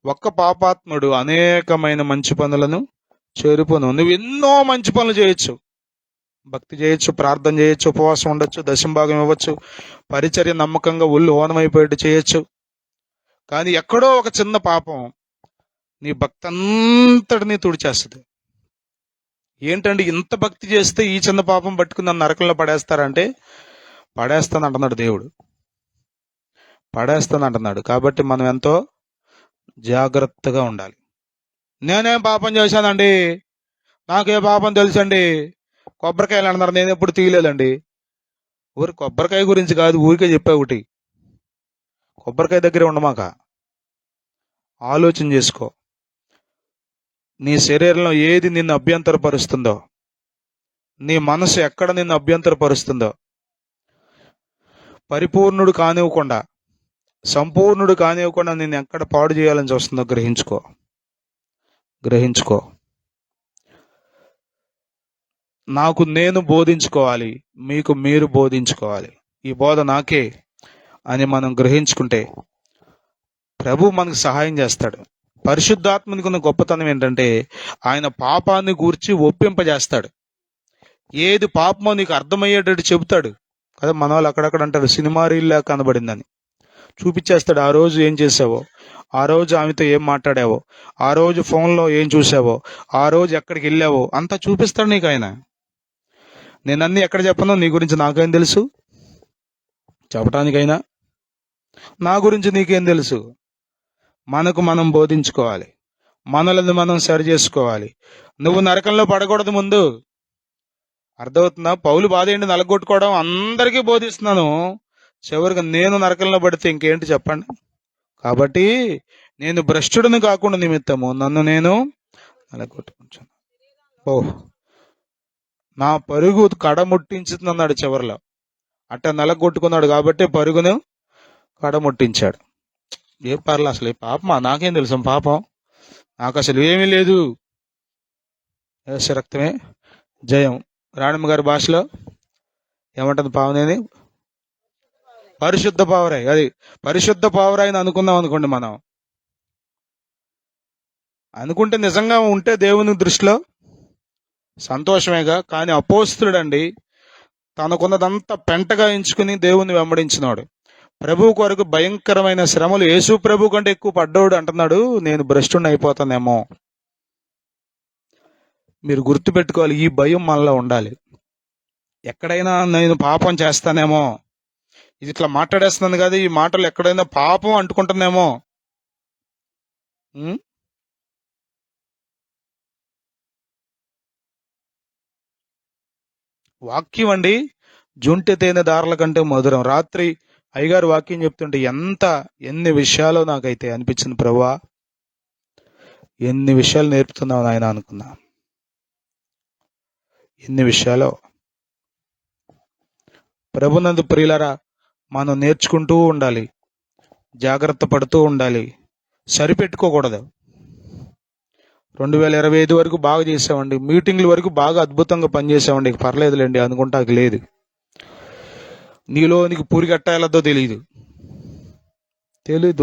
ఒక్క పాపాత్ముడు అనేకమైన మంచి పనులను చేరుపోను. నువ్వు ఎన్నో మంచి పనులు చేయొచ్చు, భక్తి చేయొచ్చు, ప్రార్థన చేయొచ్చు, ఉపవాసం ఉండొచ్చు, దశంభాగం ఇవ్వచ్చు, పరిచర్య నమ్మకంగా ఒళ్ళు ఓనమైపోయేట్టు చేయొచ్చు. కానీ ఎక్కడో ఒక చిన్న పాపం నీ భక్తి అంతటినీ తుడిచేస్తుంది. ఏంటండి ఇంత భక్తి చేస్తే ఈ చిన్న పాపం పట్టుకుని నన్ను నరకంలో పడేస్తారంటే, పడేస్తాను అంటున్నాడు దేవుడు. పడేస్తాను అంటున్నాడు. కాబట్టి మనం ఎంతో జాగ్రత్తగా ఉండాలి. నేనేం పాపం చేశానండి, నాకే పాపం తెలుసండి, కొబ్బరికాయలు అన్నారు, నేను ఎప్పుడు తీయలేదండి. ఊరి కొబ్బరికాయ గురించి కాదు, ఊరికే చెప్పా ఒకటి. కొబ్బరికాయ దగ్గరే ఉండమాక, ఆలోచన చేసుకో. నీ శరీరంలో ఏది నిన్ను అభ్యంతరపరుస్తుందో, నీ మనసు ఎక్కడ నిన్ను అభ్యంతరపరుస్తుందో, పరిపూర్ణుడు కానివ్వకుండా, సంపూర్ణుడు కానివ్వకుండా నిన్ను ఎక్కడ పాడు చేయాలని చూస్తుందో గ్రహించుకో. నాకు నేను బోధించుకోవాలి, మీకు మీరు బోధించుకోవాలి. ఈ బోధ నాకే అని మనం గ్రహించుకుంటే ప్రభు మనకు సహాయం చేస్తాడు. పరిశుద్ధాత్మనికి ఉన్న గొప్పతనం ఏంటంటే, ఆయన పాపాన్ని గూర్చి ఒప్పింపజేస్తాడు. ఏది పాపమో నీకు అర్థమయ్యేటట్టు చెబుతాడు కదా. మన వాళ్ళు అక్కడక్కడ అంటారు, సినిమా రీల్లా కనబడిందని. చూపించేస్తాడు. ఆ రోజు ఏం చేసావో, ఆ రోజు ఆమెతో ఏం మాట్లాడావో, ఆ రోజు ఫోన్లో ఏం చూసావో, ఆ రోజు ఎక్కడికి వెళ్ళావో అంతా చూపిస్తాడు నీకు ఆయన. నేను అన్నీ ఎక్కడ చెప్పను, నీ గురించి నాకేం తెలుసు చెప్పటానికైనా? నా గురించి నీకేం తెలుసు? మనకు మనం బోధించుకోవాలి, మనల్ని మనం సరి చేసుకోవాలి. నువ్వు నరకంలో పడకూడదు ముందు. అర్థమవుతుందా? పౌలు బాధ ఏంటి? నలగొట్టుకోవడం. అందరికీ బోధిస్తున్నాను, చివరికి నేను నరకంలో పడితే ఇంకేంటి చెప్పండి. కాబట్టి నేను భ్రష్టుడిని కాకుండా నిమిత్తము నన్ను నేను నలగొట్టుకుంటాను. నా పరుగు కడముట్టించుతున్నాడు చివరిలో. అట్ట నలగొట్టుకున్నాడు కాబట్టి పరుగును కడముట్టించాడు. ఏ పర్లే, అసలు ఈ పాపమా? నాకేం తెలుసు పాపం? నాకు అసలు ఏమీ లేదు. యేసు రక్తమే జయం. రాణమ్మ గారి భాషలో ఏమంటుంది పావనేని? పరిశుద్ధ పావురాయి. అది పరిశుద్ధ పావురాయిని అనుకుందాం అనుకోండి. మనం అనుకుంటే నిజంగా ఉంటే దేవుని దృష్టిలో సంతోషమేగా. కానీ అపోస్తులుడండి, తనకున్నదంతా పెంటగా ఎంచుకుని దేవుని వెంబడించినాడు. ప్రభు కొరకు భయంకరమైన శ్రమలు, యేసు ప్రభు కంటే ఎక్కువ పడ్డోడు అంటున్నాడు, నేను భ్రష్టుని అయిపోతానేమో. మీరు గుర్తుపెట్టుకోవాలి, ఈ భయం మనలో ఉండాలి. ఎక్కడైనా నేను పాపం చేస్తానేమో, ఇది ఇట్లా మాట్లాడేస్తున్నాను కదా, ఈ మాటలు ఎక్కడైనా పాపం అంటుకుంటున్నామో. వాక్యం అండి జుంటె తేనె దారుల కంటే మధురం. రాత్రి అయ్యగారు వాక్యం చెప్తుంటే ఎన్ని విషయాలు నాకైతే అనిపించింది. ప్రభువా, ఎన్ని విషయాలు నేర్పుతున్నావు నాయన అనుకున్నా. ఎన్ని విషయాలు. ప్రభునందు ప్రియులరా, మనం నేర్చుకుంటూ ఉండాలి, జాగ్రత్త పడుతూ ఉండాలి, సరిపెట్టుకోకూడదు. 2025 వరకు బాగా చేసామండి, మీటింగ్ల వరకు బాగా అద్భుతంగా పనిచేసామండి, పర్లేదులేండి అనుకుంటాకి లేదు. నీలోనికి పురిగట్టాలదో తెలియదు.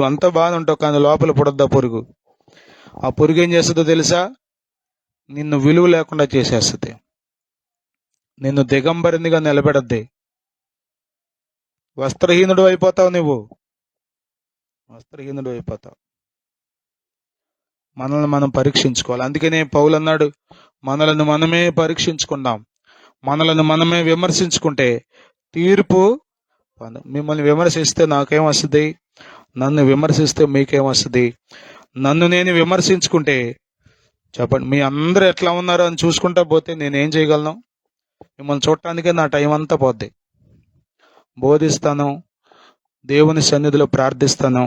అంతా బాగానే ఉంటావు, కానీ లోపల పుడద్దా పురుగు. ఆ పురుగు ఏం చేస్తుందో తెలుసా? నిన్ను విలువ లేకుండా చేసేస్తుంది, నిన్ను దిగంబరిందిగా నిలబెడద్ది. వస్త్రహీనుడు అయిపోతావు, నువ్వు వస్త్రహీనుడు అయిపోతావు. మనల్ని మనం పరీక్షించుకోవాలి. అందుకనే పౌలు అన్నాడు, మనలను మనమే పరీక్షించుకుందాం. మనలను మనమే విమర్శించుకుంటే తీర్పు మిమ్మల్ని విమర్శిస్తే నాకేం వస్తుంది, నన్ను విమర్శిస్తే మీకేం వస్తుంది? నన్ను నేను విమర్శించుకుంటే చెప్పండి, మీ అందరూ ఎట్లా ఉన్నారో అని చూసుకుంటా పోతే నేనేం చేయగలను? మిమ్మల్ని చూడటానికే నా టైం అంతా పోద్ది. బోధిస్తాను, దేవుని సన్నిధిలో ప్రార్థిస్తాను,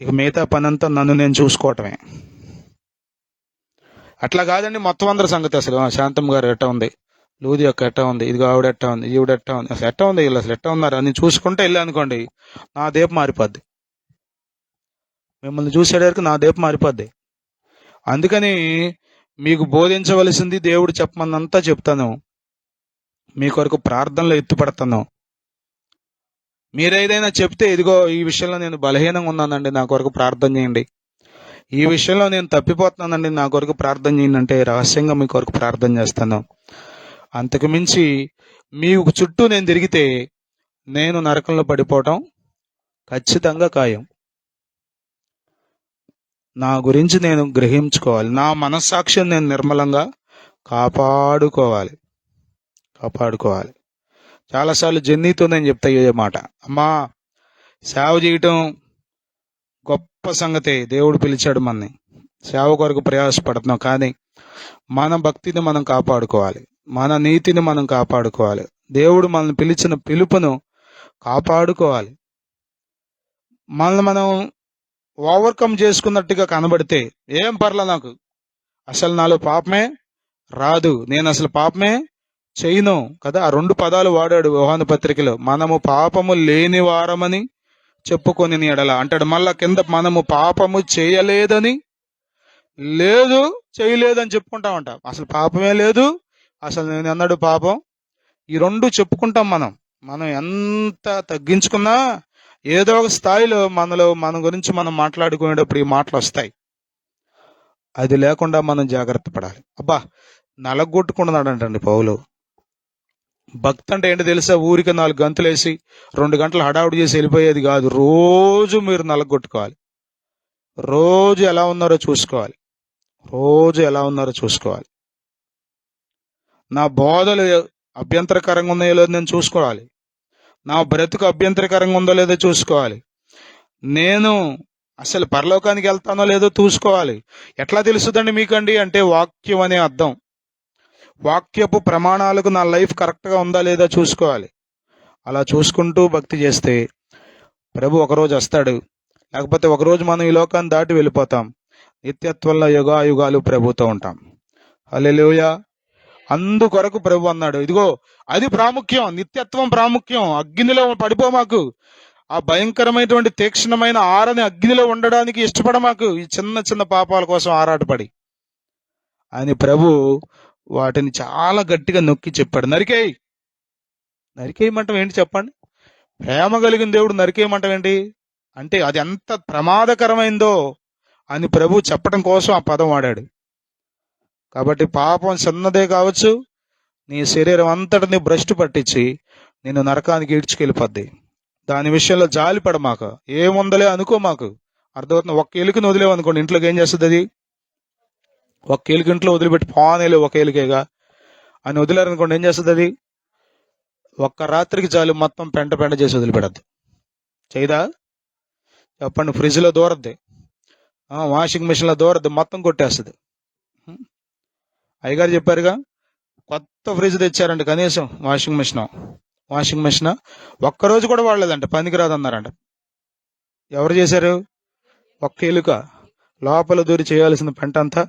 ఇక మిగతా పనంతా నన్ను నేను చూసుకోవటమే. అట్లా కాదండి మొత్తం అందరి సంగతి. అసలు శాంతమ్మ గారు ఎట్టా ఉంది, లూది యొక్క ఎట్టా ఉంది, ఇదిగో ఆవిడ ఎట్టా ఉంది, ఈవిడ ఎట్టా ఉంది, అసలు ఎట్టా ఉంది, వీళ్ళు అసలు ఎట్టా ఉన్నారు అని చూసుకుంటే వెళ్ళి అనుకోండి, నా దేపు మారిపోద్ది. మిమ్మల్ని చూసేసరికి నా దేపు మారిపోద్ది. అందుకని మీకు బోధించవలసింది దేవుడు చెప్పమన్నంతా చెప్తాను, మీ కొరకు ప్రార్థనలో ఎత్తుపడతాను. మీరేదైనా చెప్తే, ఇదిగో ఈ విషయంలో నేను బలహీనంగా ఉన్నానండి, నా కొరకు ప్రార్థన చేయండి, ఈ విషయంలో నేను తప్పిపోతున్నానండి, నా కొరకు ప్రార్థన చేయండి అంటే రహస్యంగా మీ కొరకు ప్రార్థన చేస్తాను. అంతకు మించి మీకు చుట్టూ నేను తిరిగితే నేను నరకంలో పడిపోవటం ఖచ్చితంగా ఖాయం. నా గురించి నేను గ్రహించుకోవాలి, నా మనస్సాక్షిని నేను నిర్మలంగా కాపాడుకోవాలి. చాలాసార్లు జెన్నీతో నేను చెప్తా ఇదే మాట, అమ్మా సేవ చేయటం గొప్ప సంగతే, దేవుడు పిలిచాడు మనని, సేవ కొరకు ప్రయాసపడుతున్నాం, కానీ మన భక్తిని మనం కాపాడుకోవాలి, మన నీతిని మనం కాపాడుకోవాలి, దేవుడు మనల్ని పిలిచిన పిలుపును కాపాడుకోవాలి. మనల్ని మనం ఓవర్కమ్ చేసుకున్నట్టుగా కనబడితే ఏం పర్లా, నాకు అసలు నాలో పాపమే రాదు, నేను అసలు పాపమే చేయను కదా. ఆ 2 పదాలు వాడాడు యోహాను పత్రికలో, మనము పాపము లేని వారమని చెప్పుకొని ఎడల అంటాడు. మళ్ళా కింద మనము పాపము చేయలేదని, లేదు చేయలేదని చెప్పుకుంటామంట. అసలు పాపమే లేదు, అసలు నేను అన్నాడు పాపం, ఈ 2 చెప్పుకుంటాం. మనం ఎంత తగ్గించుకున్నా ఏదో ఒక స్థాయిలో మన గురించి మనం మాట్లాడుకునేటప్పుడు ఈ మాటలు వస్తాయి. అది లేకుండా మనం జాగ్రత్త పడాలి. అబ్బా నలగొట్టుకున్నాడంటండి పౌలు. భక్తి అంటే ఏంటి తెలుసా? ఊరికి 4 గంతులు వేసి 2 గంటలు హడావుడి చేసి వెళ్ళిపోయేది కాదు. రోజు మీరు నలగొట్టుకోవాలి, రోజు ఎలా ఉన్నారో చూసుకోవాలి. నా బోధలు అభ్యంతరకరంగా ఉన్నాయో లేదో నేను చూసుకోవాలి, నా బ్రతుకు అభ్యంతరకరంగా ఉందో లేదో చూసుకోవాలి, నేను అసలు పరలోకానికి వెళ్తానో లేదో చూసుకోవాలి. ఎట్లా తెలుస్తుందండి మీకండి అంటే, వాక్యం అనే అర్థం, వాక్యపు ప్రమాణాలకు నా లైఫ్ కరెక్ట్గా ఉందా లేదా చూసుకోవాలి. అలా చూసుకుంటూ భక్తి చేస్తే ప్రభు ఒకరోజు వస్తాడు, లేకపోతే ఒకరోజు మనం ఈ లోకాన్ని దాటి వెళ్ళిపోతాం. నిత్యత్వంలో యుగాయుగాలు ప్రభుతో ఉంటాం. హల్లెలూయా. అందుకొరకు ప్రభు అన్నాడు, ఇదిగో అది ప్రాముఖ్యం, నిత్యత్వం ప్రాముఖ్యం. అగ్నిలో పడిపోమాకు, ఆ భయంకరమైనటువంటి తీక్షణమైన ఆరని అగ్నిలో ఉండడానికి ఇష్టపడమాకు, ఈ చిన్న చిన్న పాపాల కోసం ఆరాటపడి అని ప్రభు వాటిని చాలా గట్టిగా నొక్కి చెప్పాడు. నరికేయమంటాం ఏంటి చెప్పండి? ప్రేమ కలిగిన దేవుడు నరికేయమంటాం ఏంటి అంటే, అది ఎంత ప్రమాదకరమైందో అని ప్రభు చెప్పడం కోసం ఆ పదం వాడాడు. కాబట్టి పాపం చిన్నదే కావచ్చు, నీ శరీరం అంతటిని భ్రష్టు పట్టించి నేను నరకానికి ఈడ్చుకెళ్ళిపోద్ది. దాని విషయంలో జాలి పడమాక, ఏముందలే అనుకో మాకు. అర్థమవుతుంది? ఒక్క ఎలుకని వదిలేవనుకోండి, ఇంట్లోకి ఏం చేస్తుంది అది? ఒక్క ఎలుక ఇంట్లో వదిలిపెట్టి పానేలే ఒక ఎలుకేగా అని వదిలేరనుకోండి, ఏం చేస్తుంది అది? ఒక్క రాత్రికి చాలు మొత్తం పెంట చేసి వదిలిపెడద్దు. చేయదా చెప్పండి? ఫ్రిడ్జ్లో దూరద్ది, వాషింగ్ మిషన్లో దూరద్ది, మొత్తం కొట్టేస్తుంది. అయ్యగారు చెప్పారుగా, కొత్త ఫ్రిడ్జ్ తెచ్చారంట, కనీసం వాషింగ్ మిషన్ ఒక్కరోజు కూడా వాడలేదంట, పనికిరాదన్నారంట. ఎవరు చేశారు? ఒక్క ఎలుక లోపల దూరి చేయాల్సిన పెంట అంతా.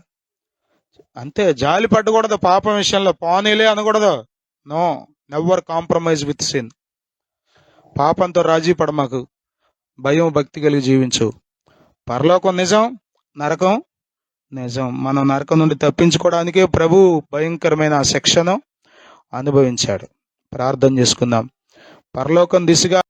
అంతే. జాలి పడకూడదు పాపం విషయంలో, పానీలే అనకూడదు. No, never compromise with sin. పాపంతో రాజీ పడమాకు, భయం భక్తి కలిగి జీవించు. పరలోకం నిజం, నరకం నిజం. మనం నరకం నుండి తప్పించుకోవడానికే ప్రభు భయంకరమైన ఆ శిక్షను అనుభవించాడు. ప్రార్థన చేసుకుందాం. పరలోకం దిశగా